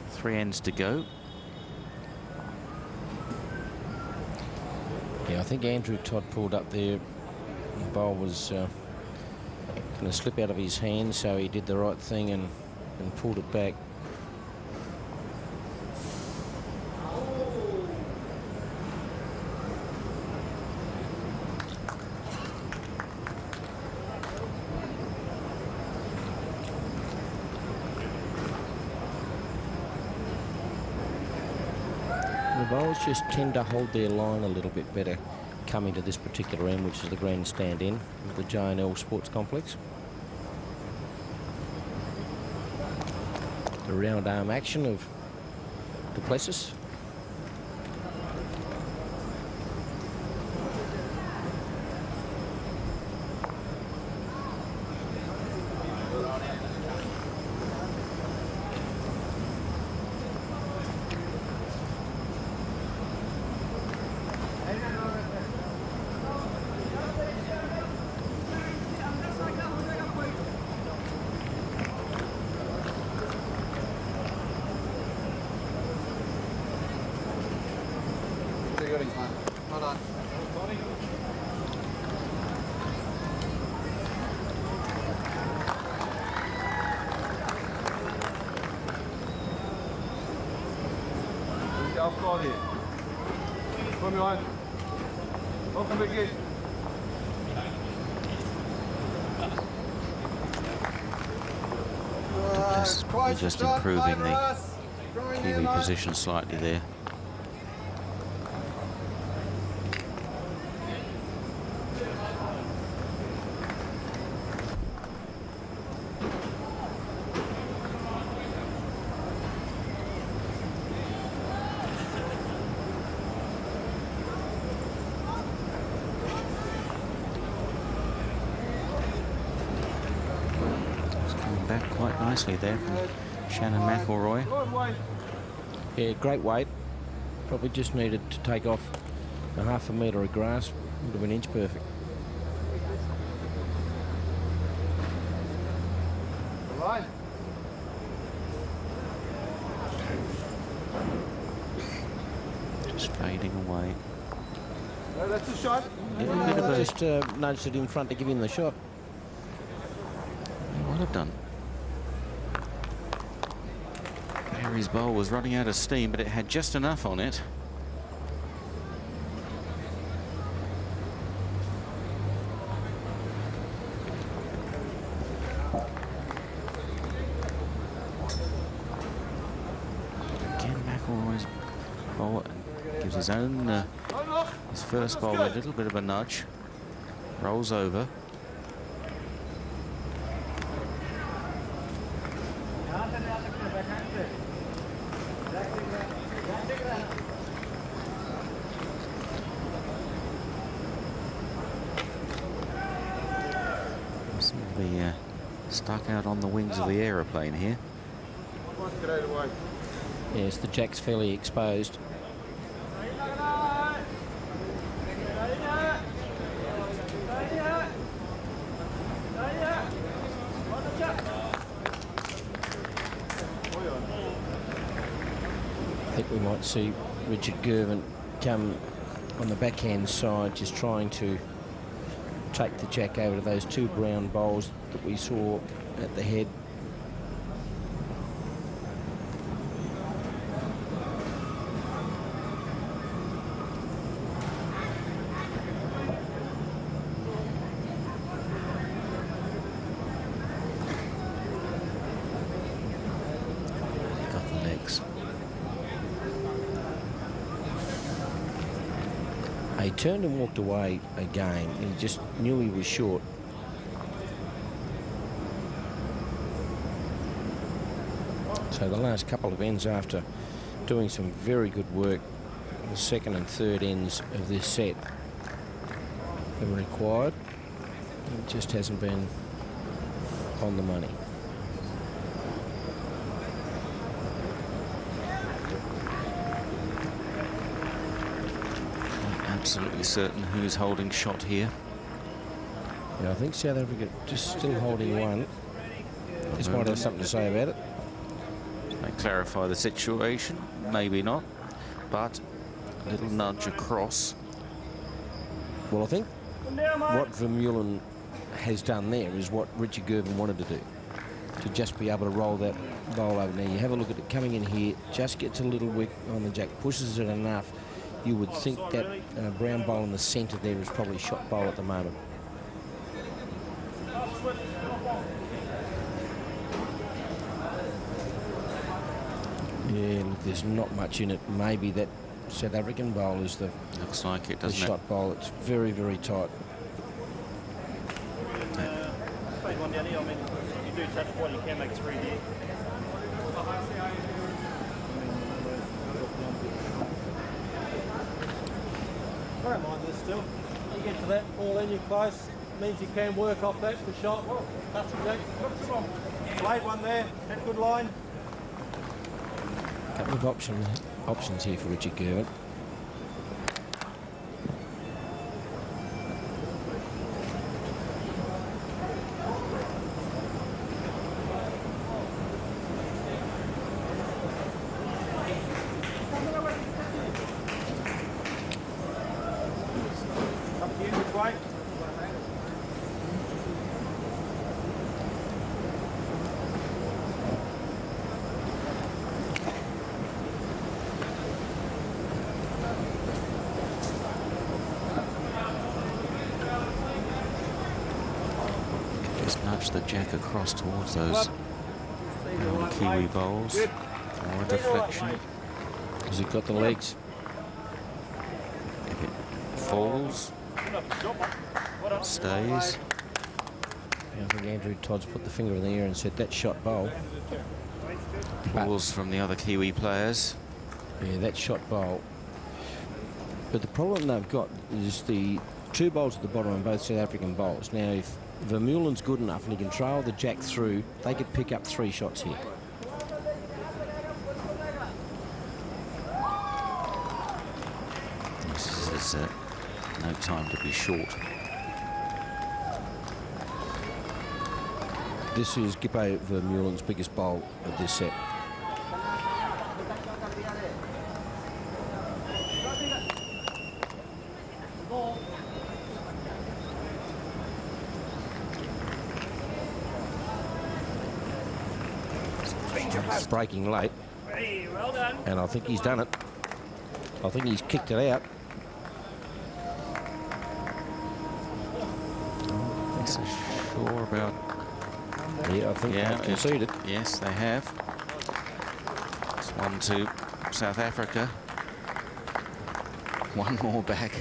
3 ends to go. Yeah, I think Andrew Todd pulled up there. The bowl was going to slip out of his hand, so he did the right thing and pulled it back. The bowlers just tend to hold their line a little bit better coming to this particular end, which is the grandstand end of the J&L Sports Complex. The round arm action of Duplessis. Just improving the Kiwi position slightly there. It's coming back quite nicely there from Shannon McElroy. Yeah, great weight. Probably just needed to take off a half a metre of grass. Would have been inch perfect. Just fading away. That's a shot. Just nudged it in front to give him the shot. Well done. Perry's bowl was running out of steam, but it had just enough on it. his own, his first bowl, a little bit of a nudge. Rolls over. Seem to be stuck out on the wings of the aeroplane here. Yes, the jack's fairly exposed. I think we might see Richard Gervin come on the backhand side, just trying to take the jack over to those two brown bowls that we saw at the head. Got the legs. He turned and walked away again. He just knew he was short. So the last couple of ends, after doing some very good work, the second and third ends of this set have been required. It just hasn't been on the money. Absolutely certain who's holding shot here. Yeah, I think South Africa just still holding one. Just might have something to say about it. May clarify the situation, maybe not, but a little nudge across. Well, I think what Vermeulen has done there is what Richard Gervin wanted to do, to just be able to roll that bowl over. Now, you have a look at it coming in here, just gets a little wick on the jack, pushes it enough. You would think that brown bowl in the centre there is probably shot bowl at the moment. Yeah, look, there's not much in it. Maybe that South African bowl is the looks like it, doesn't it? Shot bowl. It's very, very tight. One down here. I mean, if you do touch one, you can make 3 there. I don't mind this still. You get to that, all in, you're close. Means you can work off that for shot. Touch the jack. Blade one there. Had a good line. A couple of options here for Richard Gervin. Nudge the jack across towards those Kiwi bowls for a deflection. Has he got the legs? If it falls, it stays. Yeah, I think Andrew Todd's put the finger in the air and said that shot bowl. Balls from the other Kiwi players. Yeah, that shot bowl. But the problem they've got is the two bowls at the bottom are both South African bowls. Now, if Vermeulen's good enough and he can trail the jack through, they could pick up 3 shots here. This is no time to be short. This is Gippo Vermeulen's biggest bowl of this set. Breaking late, Well done. and I think he's done it. I think he's kicked it out. Not so sure about. Yeah, I think they've conceded. Yes, they have. It's 1-2 South Africa. One more back.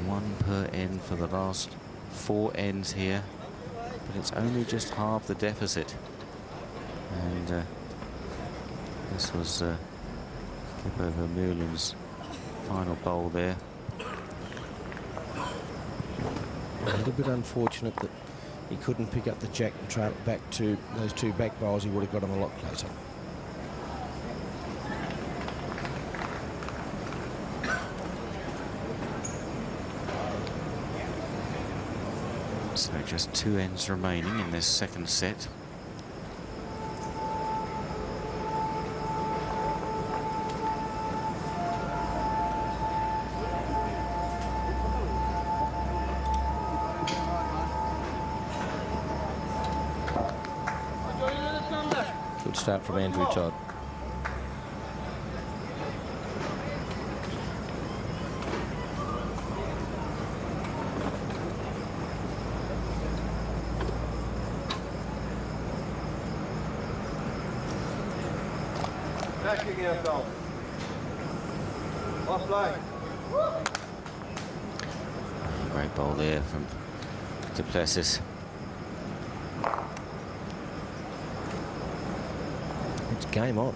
One per end for the last 4 ends here. But it's only just half the deficit. And this was Kipper Vermeulen's final bowl there. A little bit unfortunate that he couldn't pick up the jack and trail it back to those 2 back bowls. He would have got him a lot closer. So just 2 ends remaining in this second set. Good start from Andrew Todd. Backing out goal. Off play. Great bowl there from Duplessis. It's game on.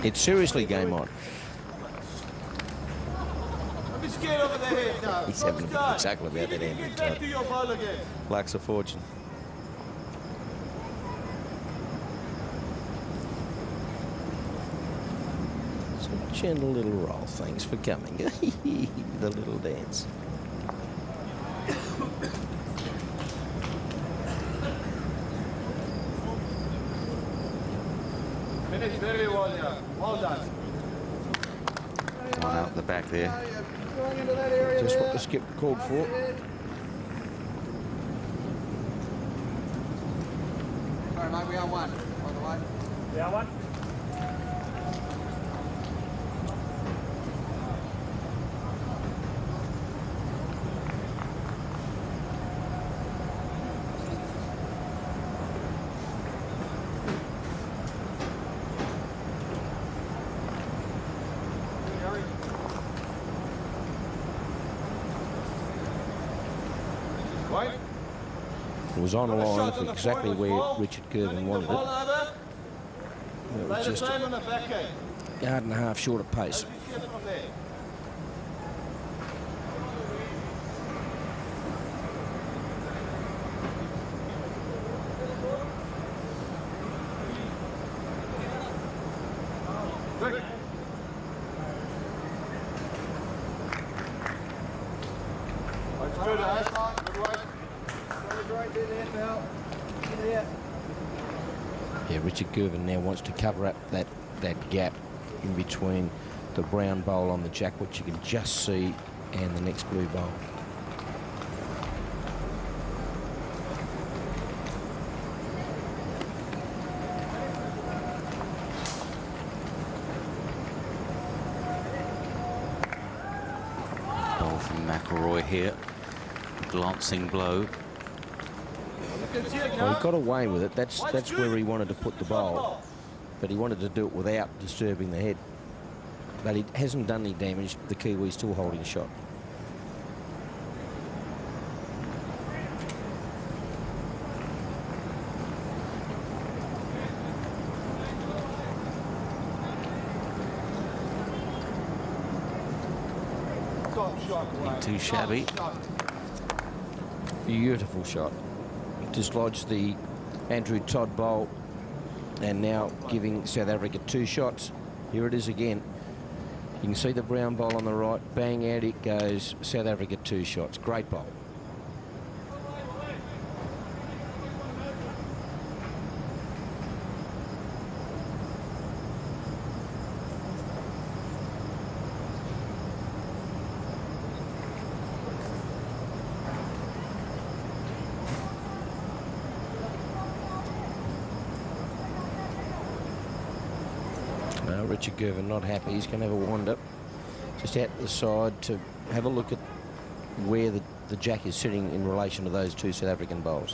It's seriously game on. Don't be scared over the head now. He's having a bit of a chuckle about that, Andrew Get back Todd. to your ball again. Lacks a fortune. Some gentle little roll. Thanks for coming. The little dance. Finished very well, yeah. Well done. One out the back there. Going into that area Just there. what the skip called for. Sorry, mate, we are one, by the way. We are one. It was on the line for exactly where Richard Girvan wanted it. It was just a yard and a half short of pace. Yeah, Richard Girvan now wants to cover up that gap in between the brown bowl on the jack, which you can just see, and the next blue bowl. Ball from McElroy here. Glancing blow. Well, he got away with it. That's where he wanted to put the bowl, but he wanted to do it without disturbing the head. But he hasn't done any damage. The Kiwi's still holding a shot. Ain't too shabby. Beautiful shot. Dislodged the Andrew Todd bowl, and now giving South Africa 2 shots. Here it is again. You can see the brown bowl on the right. Bang, out it goes. South Africa 2 shots. Great bowl. Richard Gervin not happy. He's going to have a wander just out the side to have a look at where the jack is sitting in relation to those two South African bowls.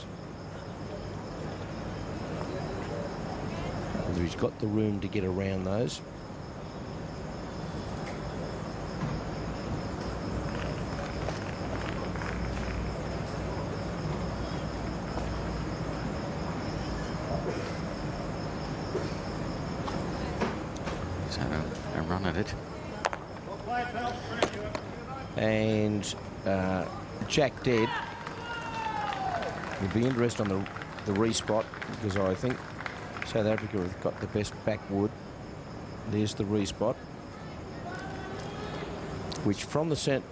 Whether he's got the room to get around those. He's had a run at it. And Jack dead. Will be interested on the respot, because I think South Africa have got the best backwood. There's the respot, which from the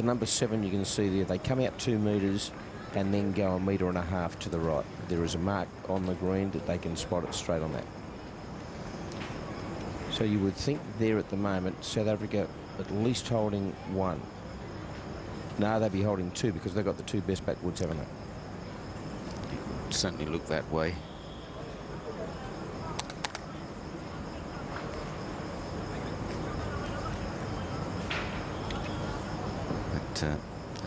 number 7 you can see there, they come out 2 metres and then go 1.5 metres to the right. There is a mark on the green that they can spot it straight on that. So you would think there at the moment, South Africa at least holding 1. No, they'd be holding 2 because they've got the 2 best backwoods, haven't they? It certainly look that way. But a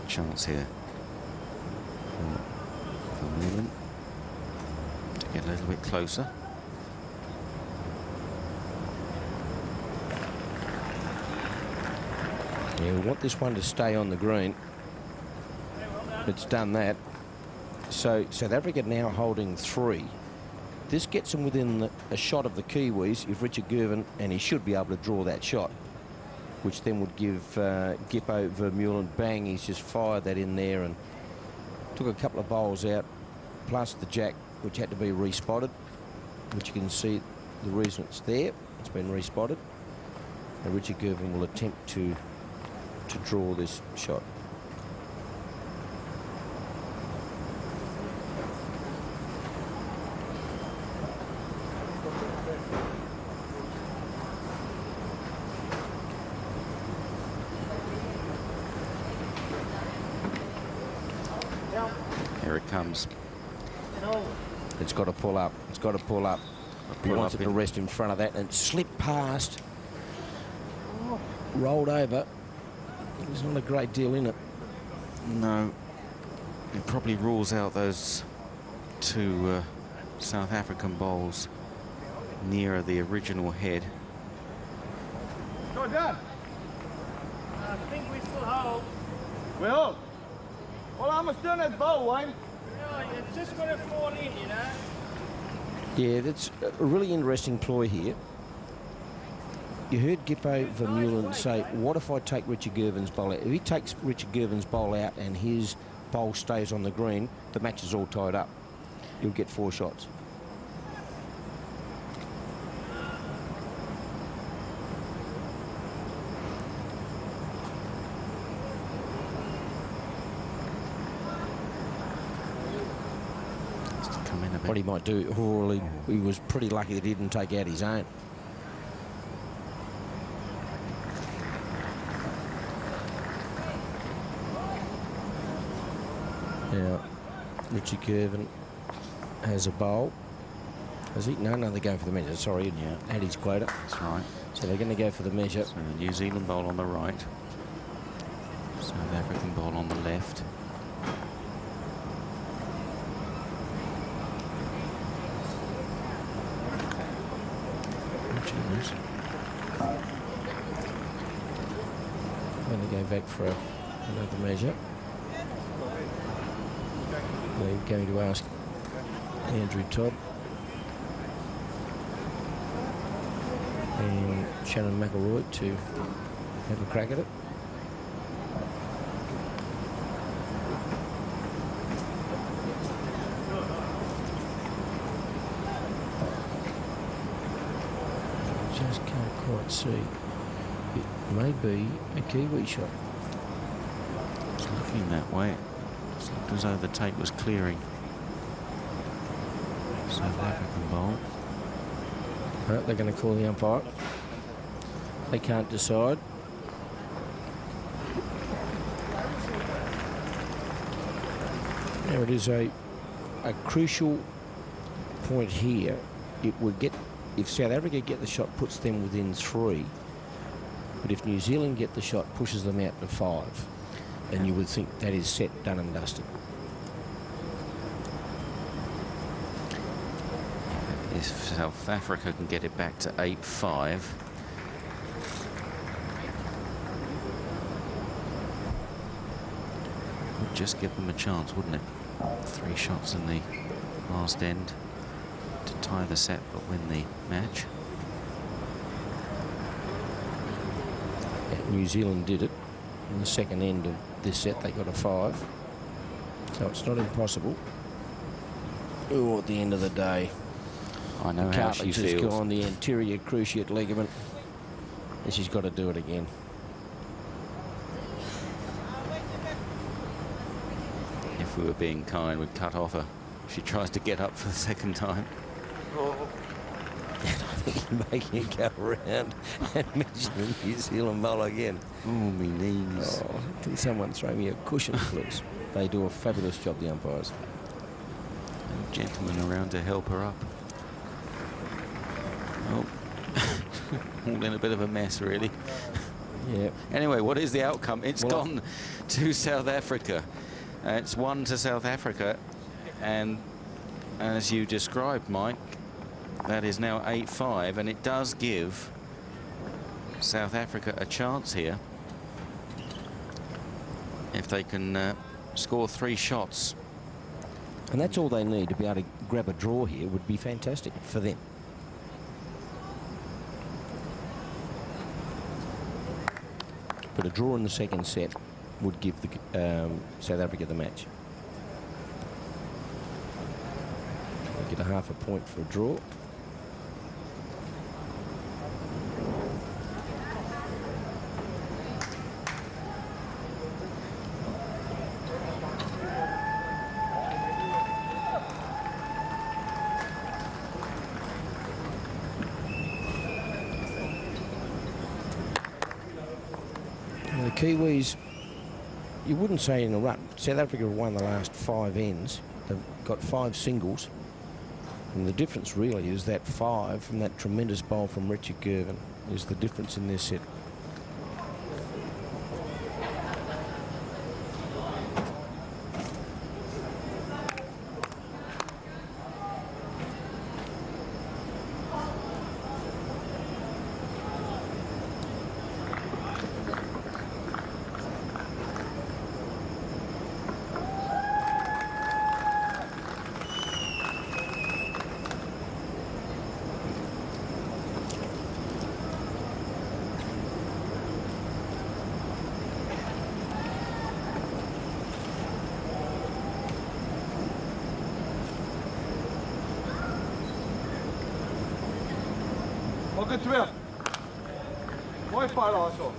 chance here for Newman to get a little bit closer. Yeah, we want this one to stay on the green. It's done that. So South Africa now holding 3. This gets them within a shot of the Kiwis if Richard Gervin, and he should be able to draw that shot, which then would give Gippo Vermeulen, bang, he's just fired that in there and took a couple of bowls out, plus the jack, which had to be respotted, which you can see the reason it's there. It's been respotted. And Richard Gervin will attempt to draw this shot. Here it comes. It's got to pull up. It's got to pull up. He wants it to rest in front of that and slip past. Rolled over. There's not a great deal in it. No. It probably rules out those 2 South African bowls nearer the original head. Go done. I think we still hold. We hold. Well, I must turn that bowl, Wayne. Yeah, it's just got to fall in, you know. Yeah, that's a really interesting ploy here. You heard Gippo Vermeulen say, what if I take Richard Gervin's bowl out? If he takes Richard Gervin's bowl out and his bowl stays on the green, the match is all tied up. He'll get 4 shots. What he might do, or he was pretty lucky that he didn't take out his own. Now, Richard Gervin has a bowl. Has he? No, they're going for the measure. Sorry, yeah, had his quota. That's right. So they're going to go for the measure. So the New Zealand bowl on the right. South African bowl on the left. I'm going to go back for another measure. We're going to ask Andrew Todd and Shannon McElroy to have a crack at it. Just can't quite see. It may be a Kiwi shot. It's looking that way. It looked as though the tape was clearing. South African bowl. Right, they're going to call the umpire. They can't decide. Now it is a crucial point here. It would get if South Africa get the shot, puts them within 3. But if New Zealand get the shot, pushes them out to 5. And you would think that is set, done and dusted. If South Africa can get it back to 8-5. Would just give them a chance, wouldn't it? 3 shots in the last end to tie the set but win the match. Yeah, New Zealand did it. In the second end of this set, they got a 5. So it's not impossible. Oh, at the end of the day, I know how she cartilage has feels. gone, the anterior cruciate ligament, and she's got to do it again. If we were being kind, we'd cut off her. She tries to get up for the second time. Oh. And I think he's making it go around and mention the New Zealand bowler again. Oh, me knees. Oh, can someone throw me a cushion, please? They do a fabulous job, the umpires. And gentlemen around to help her up. Oh, all in a bit of a mess, really. Yeah. Anyway, what is the outcome? It's Well, gone to South Africa. It's 1 to South Africa, and as you described, Mike, that is now 8-5, and it does give South Africa a chance here if they can score 3 shots. And that's all they need to be able to grab a draw here. Would be fantastic for them. But a draw in the second set would give the South Africa the match. They get a half a point for a draw. The Kiwis, you wouldn't say in a rut. South Africa have won the last 5 ends. They've got 5 singles. And the difference really is that 5 from that tremendous bowl from Richard Gervin is the difference in this set. Ook 2. Mooi paal also.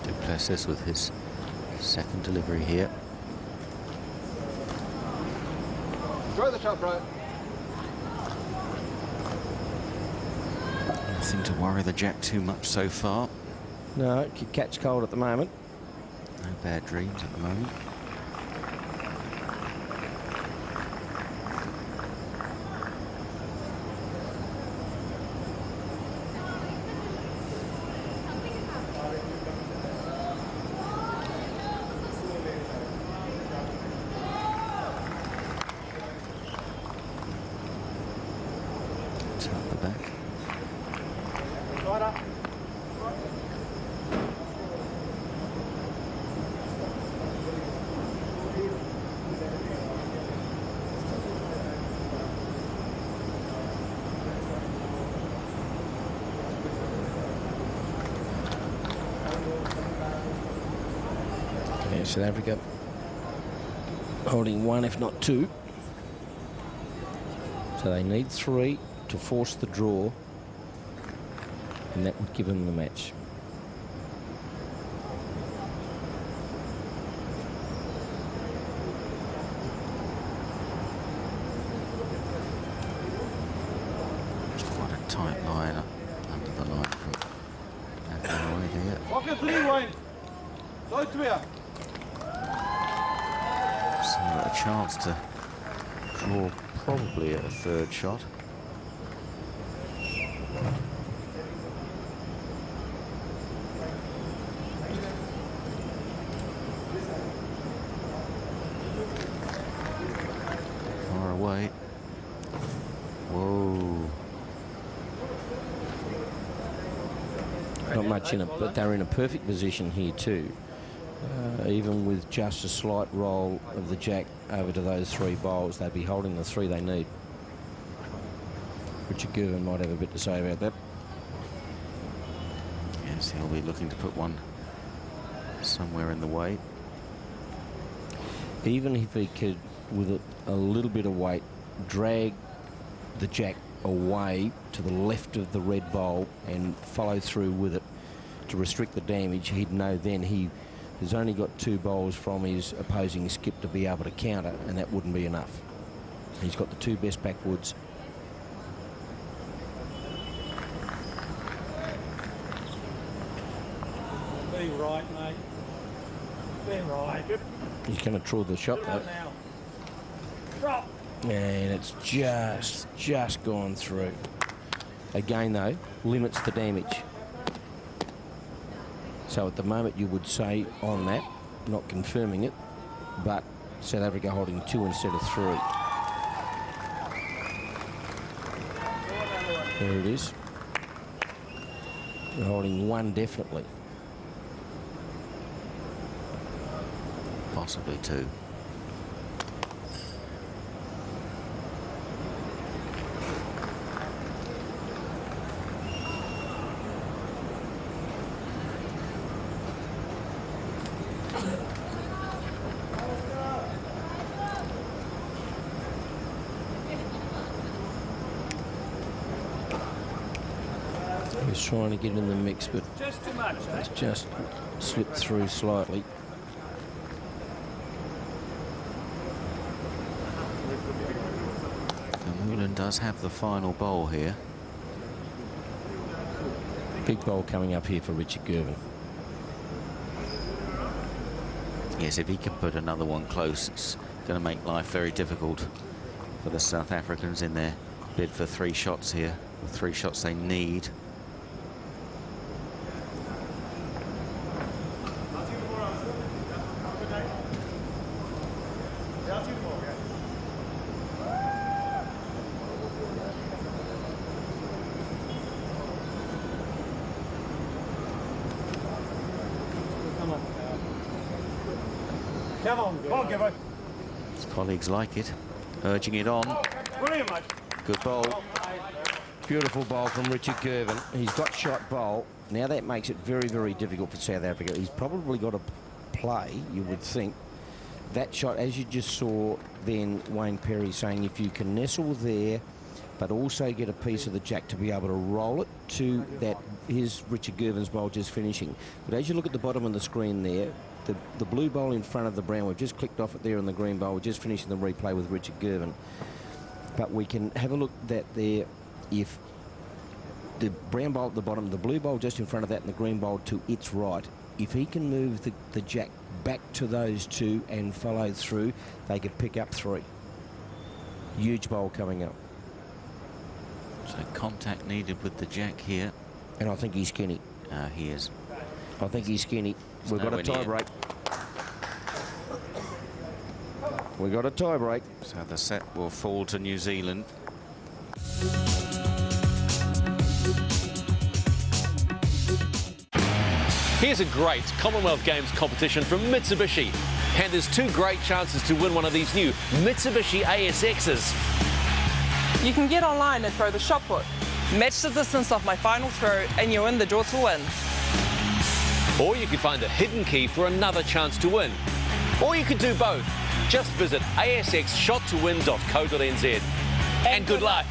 Du Plessis with his second delivery here. Enjoy the shot, bro. Nothing to worry the Jack too much so far. No, it could catch cold at the moment. No bad dreams at the moment. Tap the back. Yeah, South Africa holding 1, if not 2. So they need 3 to force the draw, and that would give them the match. tight line under the line from away there. Pocket 3, Wayne. Zo 2. So a chance to draw probably a third shot. Far away. Whoa. Not much in it, but they're in a perfect position here too. Even with just a slight roll of the jack over to those 3 bowls, they'd be holding the 3 they need. Richard Gervin might have a bit to say about that. Yes, he'll be looking to put one somewhere in the way. Even if he could, with a little bit of weight, drag the jack away to the left of the red bowl and follow through with it to restrict the damage, he'd know then he has only got 2 bowls from his opposing skip to be able to counter, and that wouldn't be enough. He's got the 2 best backwoods. Be right, mate. Be right. He's going to draw the shot though. Drop. And it's just gone through. Again though, limits the damage. So at the moment you would say on that, not confirming it, but South Africa holding 2 instead of 3. There it is. They're holding 1 definitely. Possibly 2. He's trying to get in the mix, but Just too much, eh? it's just slipped through slightly. Newland does have the final bowl here. Big bowl coming up here for Richard Gervin. Yes, if he can put another one close, it's going to make life very difficult for the South Africans in their bid for 3 shots here. The 3 shots they need. Come on, Gibbo. His colleagues like it, urging it on. Brilliant, mate. Good bowl. Beautiful bowl from Richard Gervin. He's got shot bowl. Now that makes it very, very difficult for South Africa. He's probably got to play, you would think. That shot, as you just saw then, Wayne Perry saying if you can nestle there, but also get a piece of the jack to be able to roll it to that, here's Richard Gervin's bowl just finishing. But as you look at the bottom of the screen there, the blue bowl in front of the brown, we've just clicked off it there, and the green bowl, we're just finishing the replay with Richard Gervin. But we can have a look at that there. If the brown bowl at the bottom, the blue bowl just in front of that, and the green bowl to its right, if he can move the jack back to those 2 and follow through, they could pick up 3. Huge bowl coming up. So contact needed with the jack here. And I think he's skinny. He is. I think he's skinny. We've got a tie break. We've got a tie break. So the set will fall to New Zealand. Here's a great Commonwealth Games competition from Mitsubishi. And there's 2 great chances to win one of these new Mitsubishi ASXs. You can get online and throw the shot put. Match the distance of my final throw and you're in the draw to win. Or you could find a hidden key for another chance to win. Or you could do both. Just visit asxshottowin.co.nz. And good luck.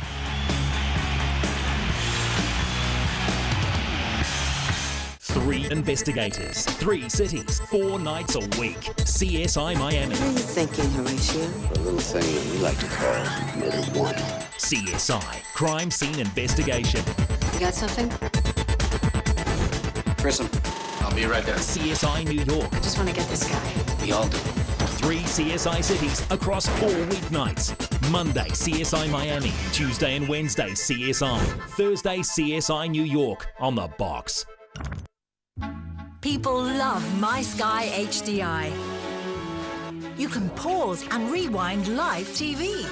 3 investigators, 3 cities, 4 nights a week. CSI Miami. What are you thinking, Horatio? A little thing that we like to call Murder One. CSI, crime scene investigation. You got something? Grissom, I'll be right there. CSI New York. I just want to get this guy. We all do. 3 CSI cities across 4 weeknights. Monday, CSI Miami. Tuesday and Wednesday, CSI. Thursday, CSI New York on the box. People love My Sky HDI. You can pause and rewind live TV.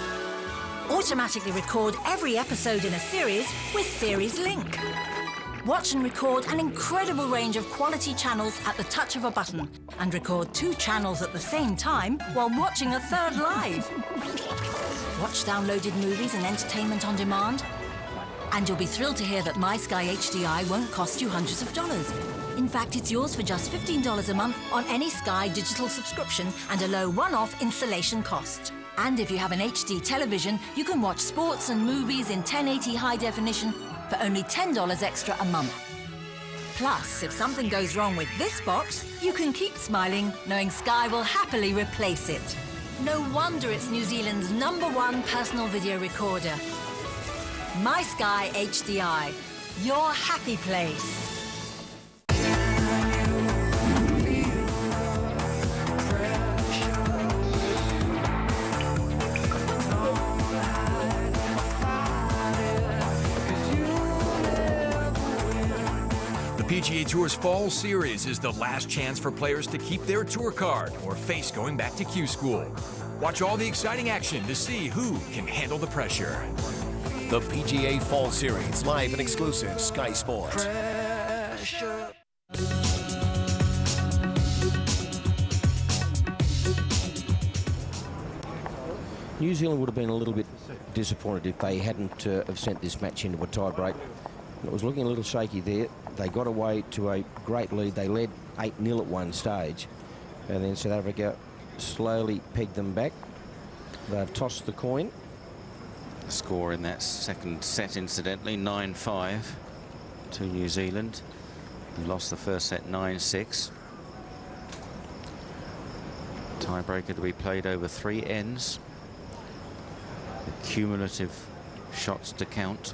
Automatically record every episode in a series with Series Link. Watch and record an incredible range of quality channels at the touch of a button and record 2 channels at the same time while watching a third live. Watch downloaded movies and entertainment on demand. And you'll be thrilled to hear that My Sky HDI won't cost you hundreds of dollars. In fact, it's yours for just $15 a month on any Sky digital subscription and a low one-off installation cost. And if you have an HD television, you can watch sports and movies in 1080 high definition for only $10 extra a month. Plus, if something goes wrong with this box, you can keep smiling knowing Sky will happily replace it. No wonder it's New Zealand's #1 personal video recorder. My Sky HDI, your happy place. The PGA Tour's Fall Series is the last chance for players to keep their tour card or face going back to Q School. Watch all the exciting action to see who can handle the pressure. The PGA Fall Series, live and exclusive, Sky Sports. New Zealand would have been a little bit disappointed if they hadn't have sent this match into a tie-break. It was looking a little shaky there. They got away to a great lead. They led 8-0 at one stage, and then South Africa slowly pegged them back. They've tossed the coin. Score in that second set, incidentally, 9-5 to New Zealand, who lost the first set 9-6. Tiebreaker to be played over 3 ends. The cumulative shots to count.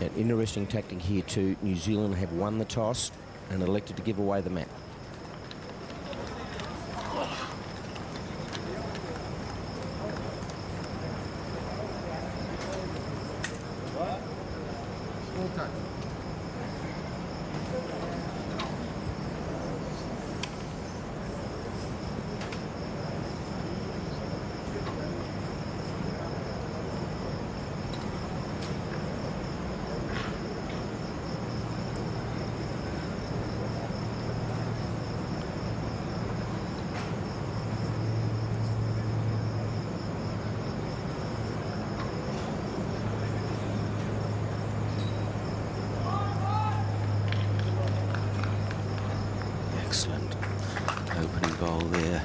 An interesting tactic here too. New Zealand have won the toss and elected to give away the mat. Excellent opening bowl there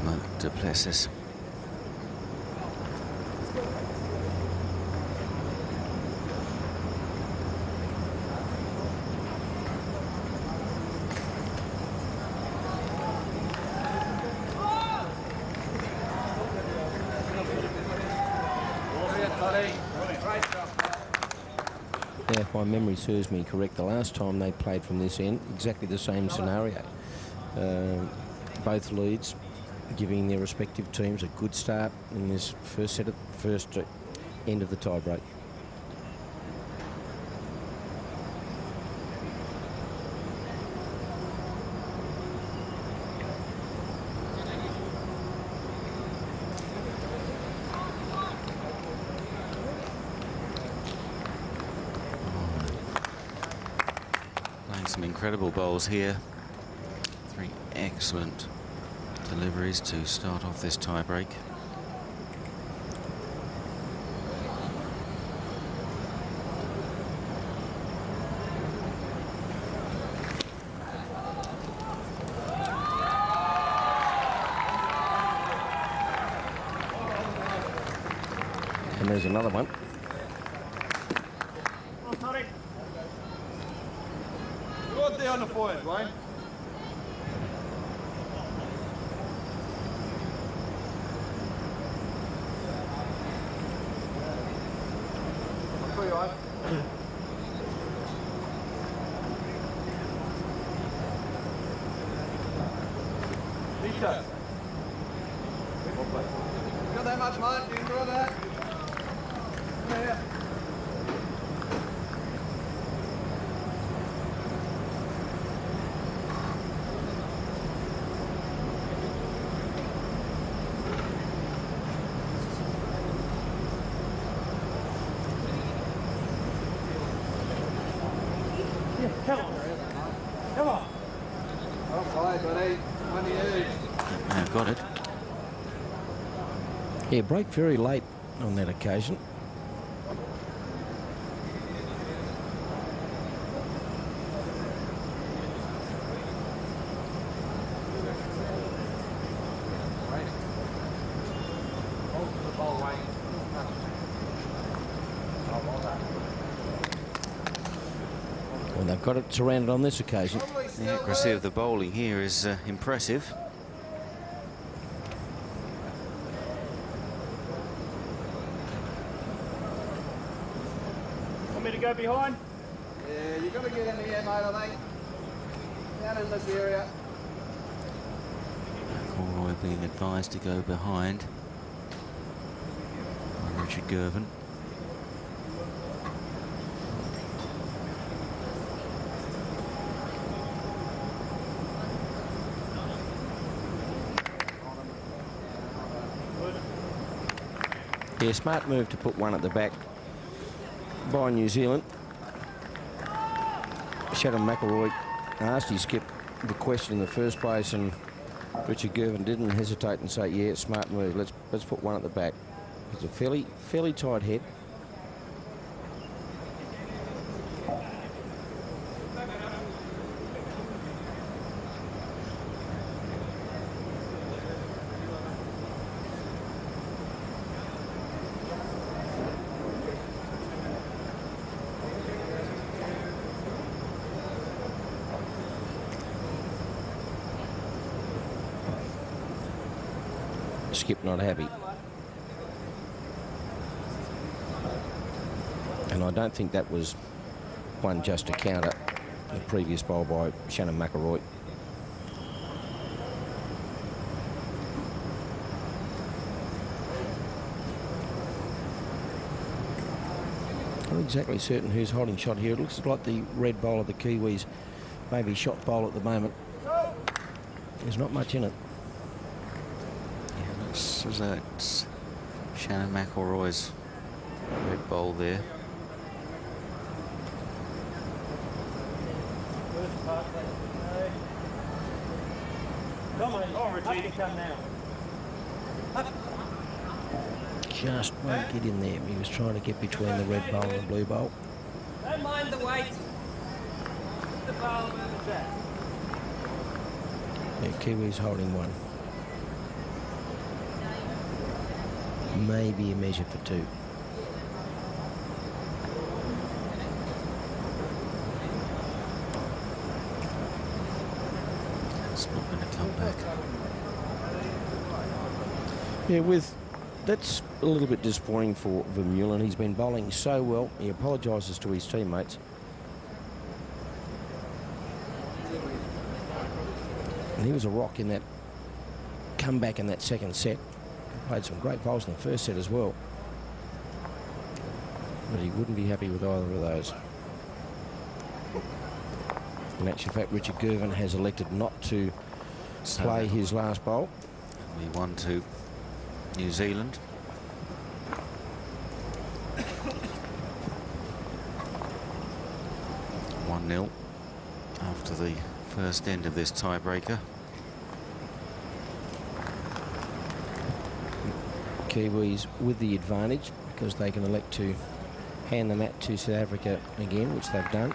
from Du Plessis. Now, if my memory serves me correct, the last time they played from this end, exactly the same scenario. Both leads giving their respective teams a good start in this first set of first end of the tiebreak. Some incredible bowls here. 3 excellent deliveries to start off this tiebreak. And there's another one. forward, Wayne. For you, Wayne. Peter. Got that much, mate? You can draw that. Come here. Come on. Come on. Well played, buddy. One to you. I've got it. Yeah, broke very late on that occasion. And they've got it surrounded on this occasion. The accuracy of the bowling here is impressive. Want me to go behind? Yeah, you've got to get in the air, mate, I think. Down in this area. McElroy being advised to go behind. Richard Gervin. Yeah, smart move to put one at the back by New Zealand. Shannon McElroy asked his skip the question in the first place, and Richard Gervin didn't hesitate and say, yeah, smart move, let's put one at the back. It's a fairly tight head. Skip not happy. And I don't think that was one just to counter the previous bowl by Shannon McElroy. I'm not exactly certain who's holding shot here. It looks like the red bowl of the Kiwis maybe shot bowl at the moment. There's not much in it. This is Shannon McElroy's red bowl there. Come on, Richie, come now. Just won't get in there. He was trying to get between the red bowl and the blue bowl. Don't mind the weight. The bowl moves back. Yeah, Kiwi's holding one. Maybe a measure for two. It's not going to come back. Yeah, that's a little bit disappointing for Vermeulen. He's been bowling so well. He apologises to his teammates. And he was a rock in that comeback in that second set. Played some great bowls in the first set as well. But he wouldn't be happy with either of those. In actual fact, Richard Gervin has elected not to play his last bowl. We won to New Zealand. (1-0) after the first end of this tiebreaker. Kiwis with the advantage because they can elect to hand the mat to South Africa again, which they've done.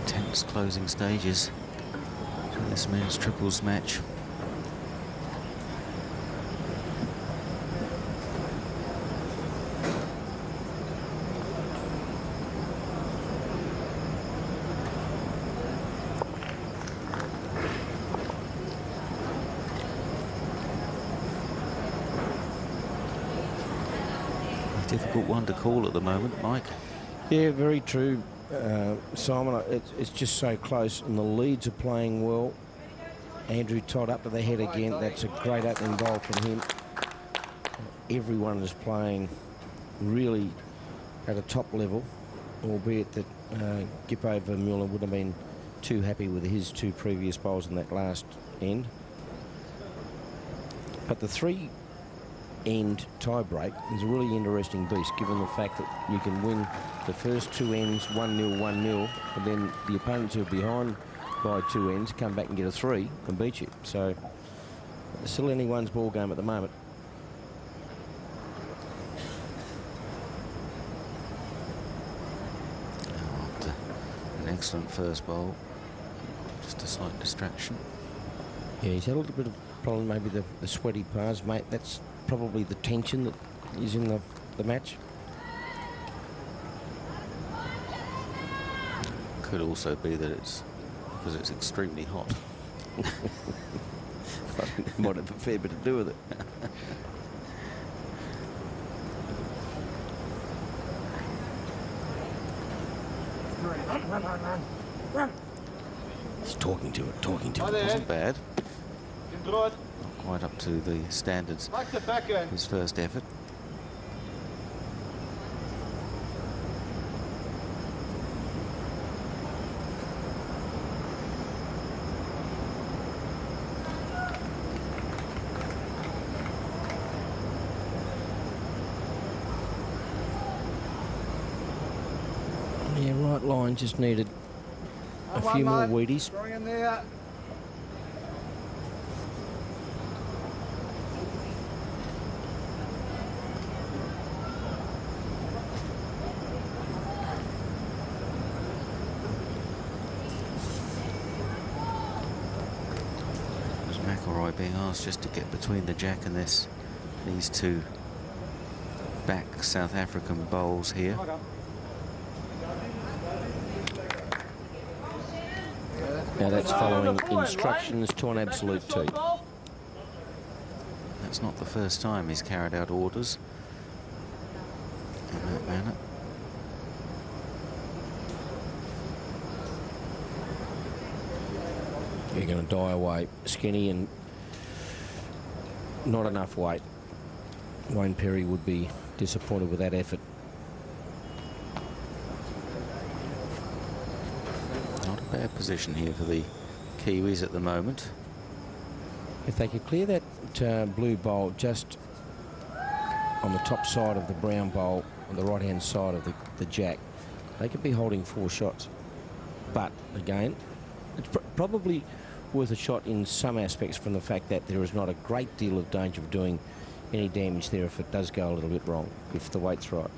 Tense closing stages to this men's triples match. Difficult one to call at the moment, Mike. Yeah, very true, Simon. It's just so close, and the leads are playing well. Andrew Todd up to the head again. That's a great opening bowl from him. Everyone is playing really at a top level, albeit that Gippo Vermeulen would have been too happy with his 2 previous bowls in that last end. But the 3-end tie-break is a really interesting beast, given the fact that you can win the first 2 ends 1-0, 1-0, and then the opponents who are behind by 2 ends come back and get a 3 and beat you. So it's still anyone's ball game at the moment. After an excellent first bowl, just a slight distraction. Yeah, he's had a little bit of problem, maybe the sweaty palms, mate. That's probably the tension that is in the match. Could also be that it's because it's extremely hot. I think it might have a fair bit to do with it. He's talking to it. It wasn't bad. Not quite up to the standards of his first effort. Yeah, right line just needed a few more Wheaties. Bring in there. There's McElroy being asked just to get between the jack and these 2 back South African bowls here. Now that's following instructions to an absolute tee. That's not the first time he's carried out orders in that manner. You're going to die away. Skinny and not enough weight. Wayne Perry would be disappointed with that effort. Not a bad position here for the Kiwis at the moment. If they could clear that blue bowl just on the top side of the brown bowl, on the right-hand side of the jack, they could be holding 4 shots. But, again, it's probably worth a shot in some aspects from the fact that there is not a great deal of danger of doing any damage there if it does go a little bit wrong, if the weight's right.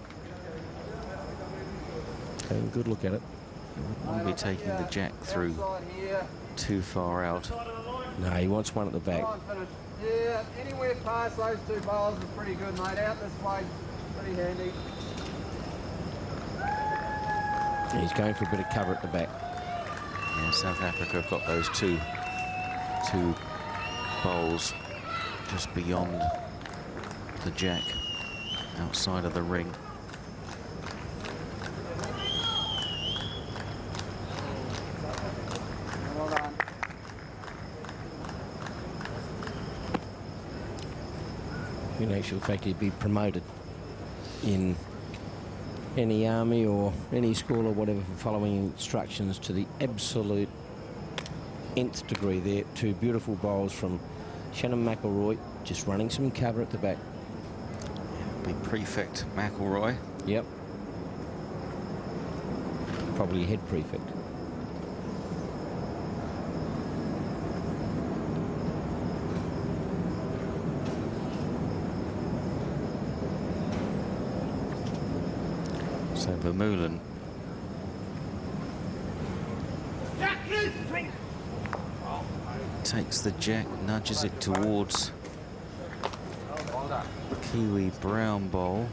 Having a good look at it. Won't be taking the jack through too far out. No, he wants one at the back. Yeah, anywhere past those 2 bowls is pretty good, mate. Out this way, pretty handy. He's going for a bit of cover at the back. Yeah, South Africa have got those two bowls just beyond the jack, outside of the ring. Well done. In actual fact, he'd be promoted in any army or any school or whatever for following instructions to the absolute nth degree there. 2 beautiful bowls from Shannon McElroy, just running some cover at the back. Be prefect McElroy. Yep. Probably head prefect. So Vermeulen Takes the jack, nudges it towards Kiwi brown bowl.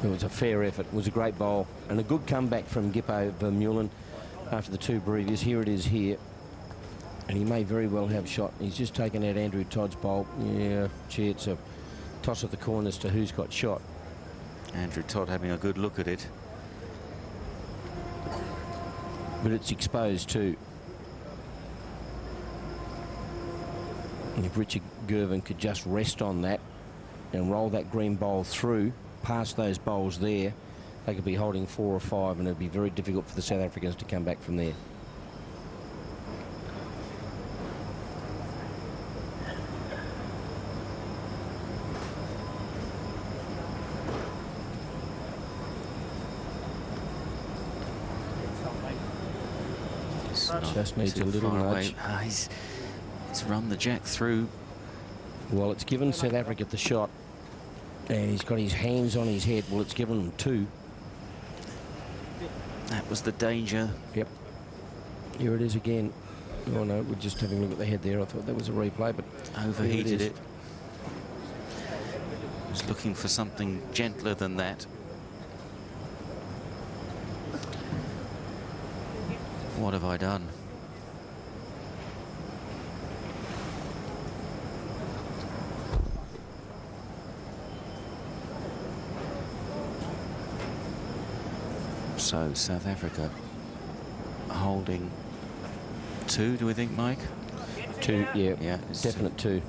It was a fair effort. It was a great bowl and a good comeback from Gippo Vermeulen after the two previous. Here it is here. And he may very well have shot. He's just taken out Andrew Todd's bowl. Yeah, gee, it's a toss of the coin as to who's got shot. Andrew Todd having a good look at it. But it's exposed too. And if Richard Gervin could just rest on that and roll that green bowl through, past those bowls there, they could be holding 4 or 5, and it'd be very difficult for the South Africans to come back from there. Just needs a little nudge. He's run the jack through. Well, it's given South Africa the shot, and he's got his hands on his head. Well, it's given them 2. That was the danger. Yep. Here it is again. Oh no, we're just having a look at the head there. I thought that was a replay, but overheated it. Was looking for something gentler than that. What have I done? So South Africa holding 2, do we think, Mike? 2, yeah, definite 2.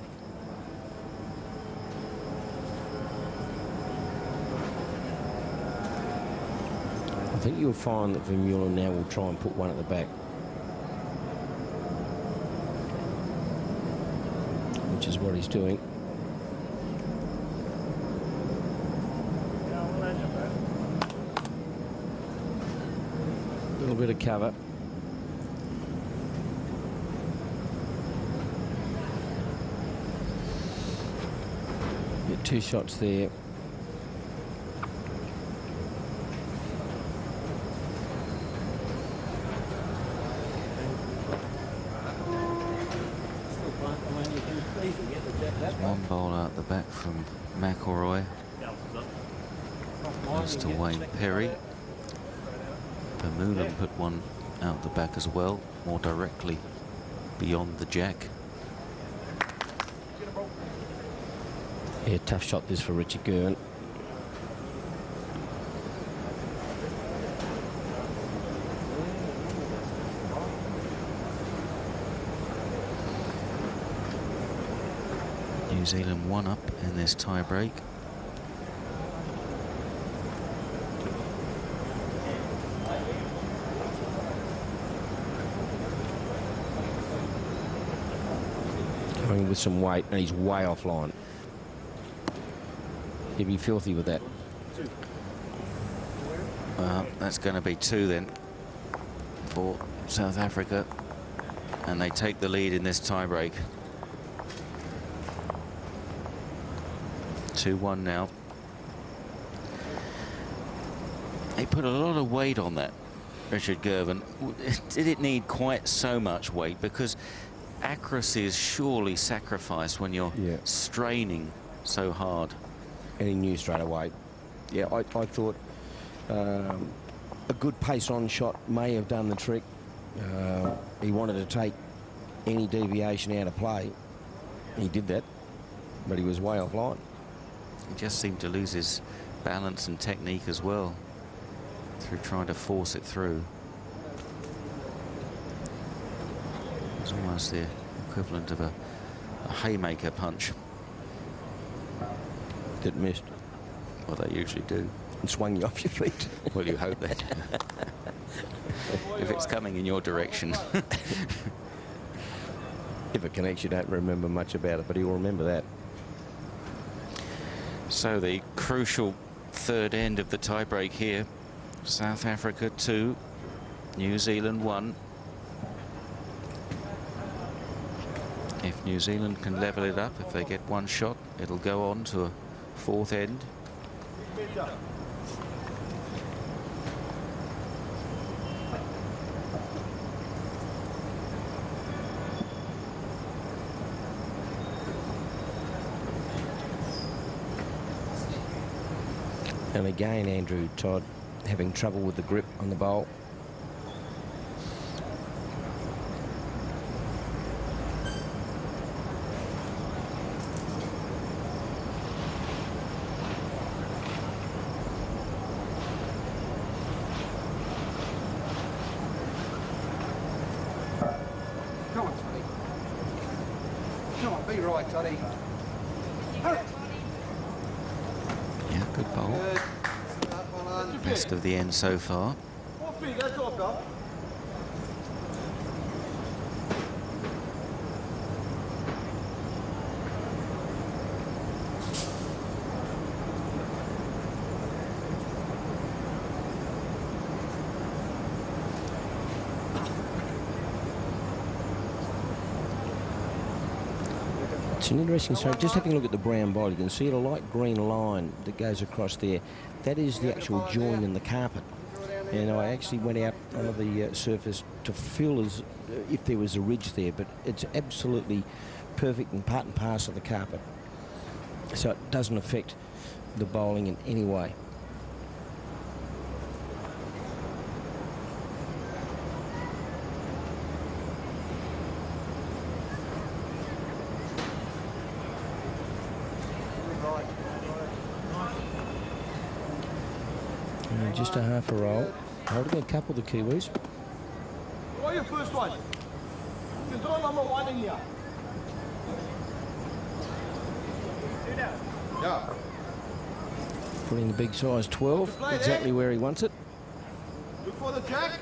I think you'll find that Vermeulen now will try and put one at the back, which is what he's doing. A little bit of cover. Get 2 shots there. One bowl out the back from McElroy. Goes to Wayne Perry. Vermeulen put one out the back as well, more directly beyond the jack. Yeah, tough shot this for Richard Gervin. New Zealand 1 up in this tie break. Coming with some weight, and he's way offline. He'd be filthy with that. That's going to be 2 then for South Africa, and they take the lead in this tie break. 2-1 now. He put a lot of weight on that, Richard Gervin. Did it need quite so much weight? Because accuracy is surely sacrificed when you're straining so hard. And he knew straight away. Yeah, I thought a good pace-on shot may have done the trick. He wanted to take any deviation out of play. He did that, but he was way offline. He just seemed to lose his balance and technique as well through trying to force it through. It was almost the equivalent of a haymaker punch. That missed. Well, they usually do. And swung you off your feet. Well, you hope that. If it's coming in your direction. If it connects, you don't remember much about it, but he'll remember that. So the crucial third end of the tiebreak here. South Africa 2, New Zealand 1. If New Zealand can level it up, if they get one shot, it'll go on to a fourth end. And again, Andrew Todd having trouble with the grip on the bowl. Come on, Toddy. Come on, be right, Toddy. Hurry. Yeah, good bowl. Good. Well on. Best of the end so far. What figure? That's all, Bill. It's an interesting stroke. Just having a look at the brown bowl, you can see a light green line that goes across there. That is the actual join in the carpet. And I actually went out onto the surface to feel as if there was a ridge there, but it's absolutely perfect and part and parcel of the carpet. So it doesn't affect the bowling in any way. Just a half a roll. Holding a couple of the Kiwis. Why your first one? You can throw number one in here. Yeah. Putting the big size 12, exactly where he wants it. Look for the jack.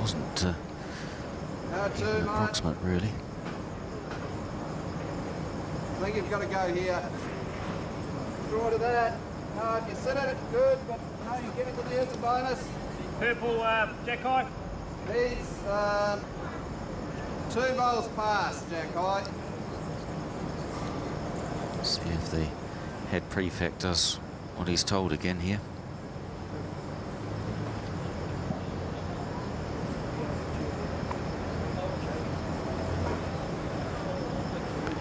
Wasn't even approximate, really. I think you've got to go here. Draw to that. No, if you sit at it, good, but no, you get it to there, it's a bonus. Purple jack high. He's 2 bowls past, Jack High. See if the head prefect does what he's told again here.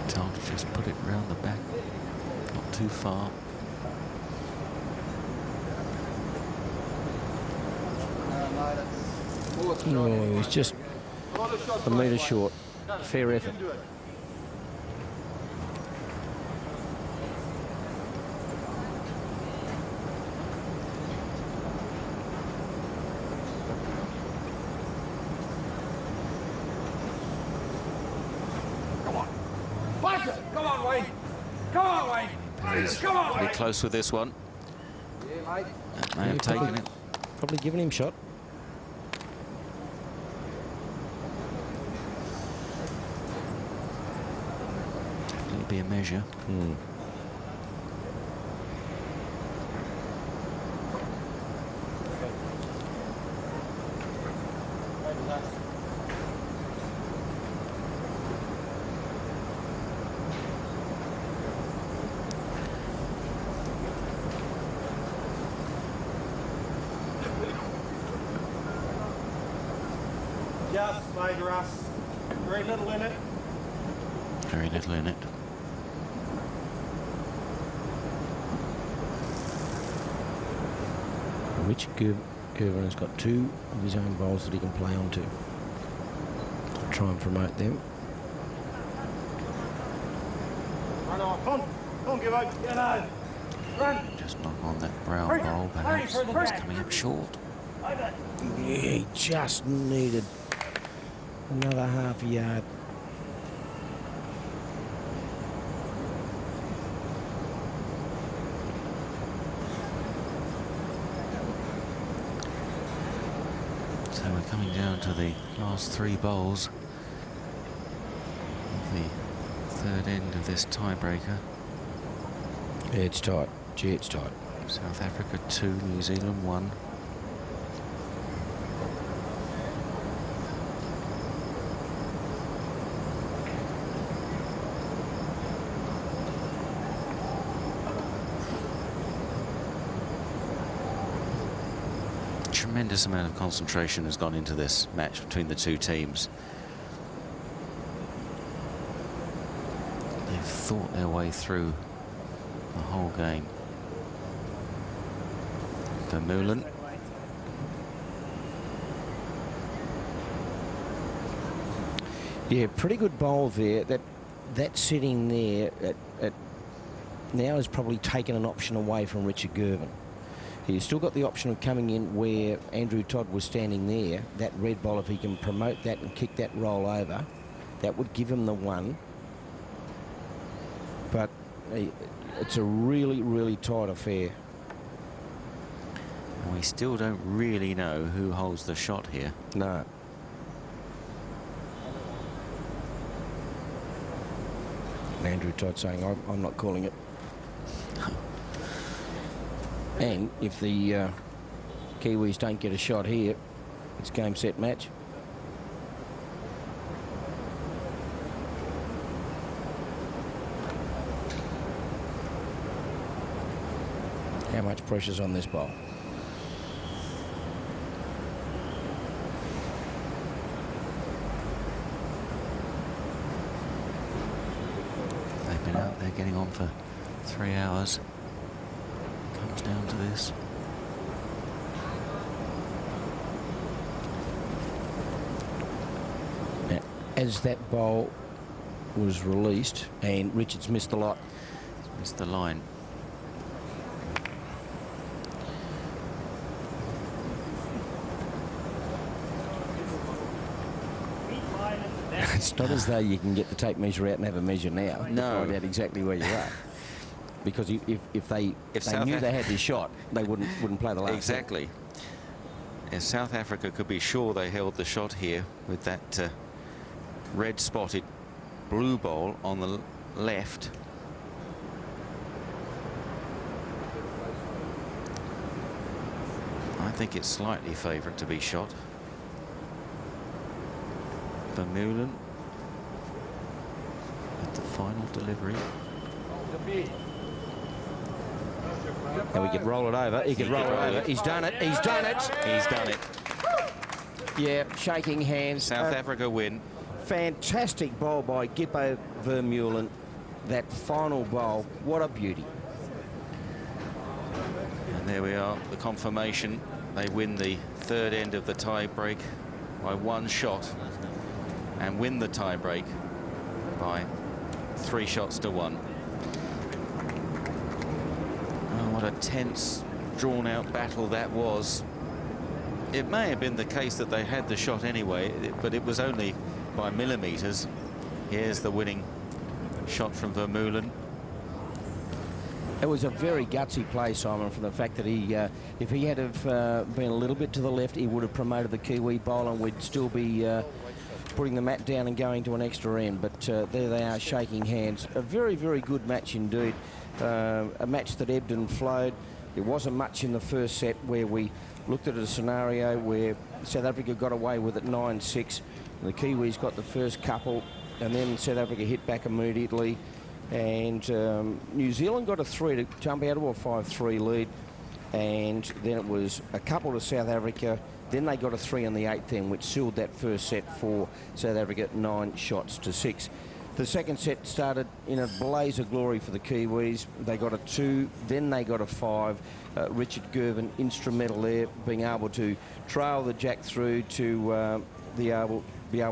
Told to just put it round the back, not too far. No, he was just a metre short. Fair effort. Come on, Wayne. Come on, Wayne. He's Come on, pretty Wayne. close with this one. Yeah, mate. That may have taken it. Probably given him shot. It'll be a measure. Just made Russ. Very little in it. Very little in it. Rich Gervin has got 2 of his own bowls that he can play onto. I'll try and promote them. Run on, come on, give out. Get out. Run. Just knock on that brown Hurry, ball, hurry, perhaps. further He's back. coming up short. Yeah, he just needed another half a yard. So we're coming down to the last 3 bowls of the third end of this tiebreaker. Yeah, it's tight. Gee, it's tight. South Africa 2, New Zealand 1. tremendous amount of concentration has gone into this match between the two teams. They've thought their way through the whole game. Vermeulen. Yeah, pretty good bowl there. That sitting there at now has probably taken an option away from Richard Gervin. He's still got the option of coming in where Andrew Todd was standing there. That red ball, if he can promote that and kick that roll over, that would give him the one. But it's a really, really tight affair. We still don't really know who holds the shot here. No. Andrew Todd saying, I'm not calling it. And if the Kiwis don't get a shot here, it's game, set, match. How much pressure's on this ball? They've been out there getting on for 3 hours. Comes down to this. Now, as that ball was released, and Richards missed the lot. Missed the line. It's not as though you can get the tape measure out and have a measure now. No. To find out exactly where you are. Because if they knew they had this shot, they wouldn't play the last. Exactly. Yeah, South Africa could be sure they held the shot here with that red spotted blue ball on the left. I think it's slightly favourite to be shot. Vermeulen at the final delivery. And we could roll it over. He could roll it over. He's done it. He's done it. He's done it. Yeah, shaking hands. South Africa win. Fantastic bowl by Gippo Vermeulen. That final bowl, what a beauty. And there we are, the confirmation. They win the third end of the tie break by 1 shot and win the tie break by 3 shots to 1. Oh, what a tense, drawn-out battle that was. It may have been the case that they had the shot anyway, but it was only by millimetres. Here's the winning shot from Vermeulen. It was a very gutsy play, Simon, from the fact that he, if he had have been a little bit to the left, he would have promoted the Kiwi bowl and we'd still be putting the mat down and going to an extra end. But there they are, shaking hands. A very, very good match indeed. A match that ebbed and flowed. There wasn't much in the first set where we looked at a scenario where South Africa got away with it 9-6. The Kiwis got the first couple, and then South Africa hit back immediately. And New Zealand got a 3 to jump out of a 5-3 lead. And then it was a couple to South Africa. Then they got a 3 in the 8th end, which sealed that first set for South Africa, 9 shots to 6. The second set started in a blaze of glory for the Kiwis. They got a 2, then they got a 5. Richard Gervin instrumental there, being able to trail the jack through to be able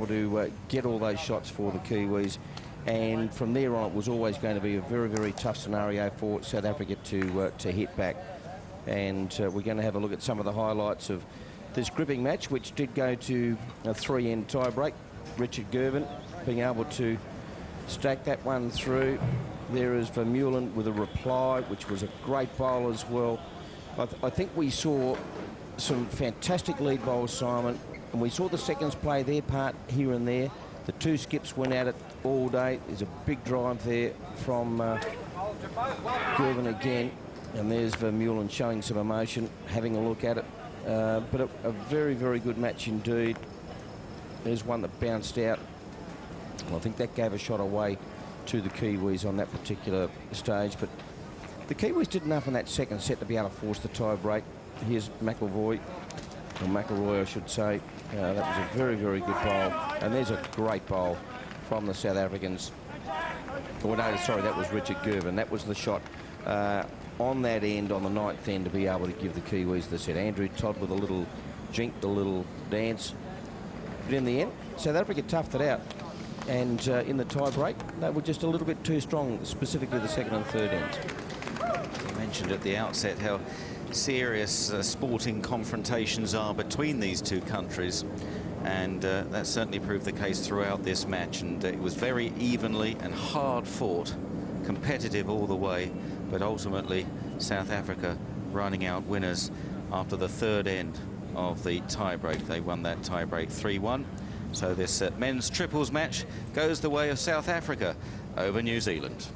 to get all those shots for the Kiwis. And from there on, it was always going to be a very, very tough scenario for South Africa to hit back. And we're going to have a look at some of the highlights of this gripping match, which did go to a 3-end tie-break. Richard Gervin being able to stack that one through. There is Vermeulen with a reply, which was a great bowl as well. I think we saw some fantastic lead bowls, Simon, and we saw the seconds play their part here and there. The 2 skips went at it all day. There's a big drive there from Gervin again, and there's Vermeulen showing some emotion, having a look at it. But a very, very good match indeed. There's one that bounced out. Well, I think that gave a shot away to the Kiwis on that particular stage, but the Kiwis did enough in that second set to be able to force the tie break. Here's McElvoy or McElroy, I should say. That was a very, very good bowl. And there's a great bowl from the South Africans. Oh, no, sorry, that was Richard Gervin. That was the shot on that end, on the 9th end, to be able to give the Kiwis the set. Andrew Todd with a little jink, a little dance. But in the end, South Africa toughed it out. And in the tie break, they were just a little bit too strong, specifically the second and third ends. You mentioned at the outset how serious sporting confrontations are between these two countries, and that certainly proved the case throughout this match, and it was very evenly and hard fought, competitive all the way, but ultimately South Africa running out winners after the third end of the tie-break. They won that tie-break 3-1. So this men's triples match goes the way of South Africa over New Zealand.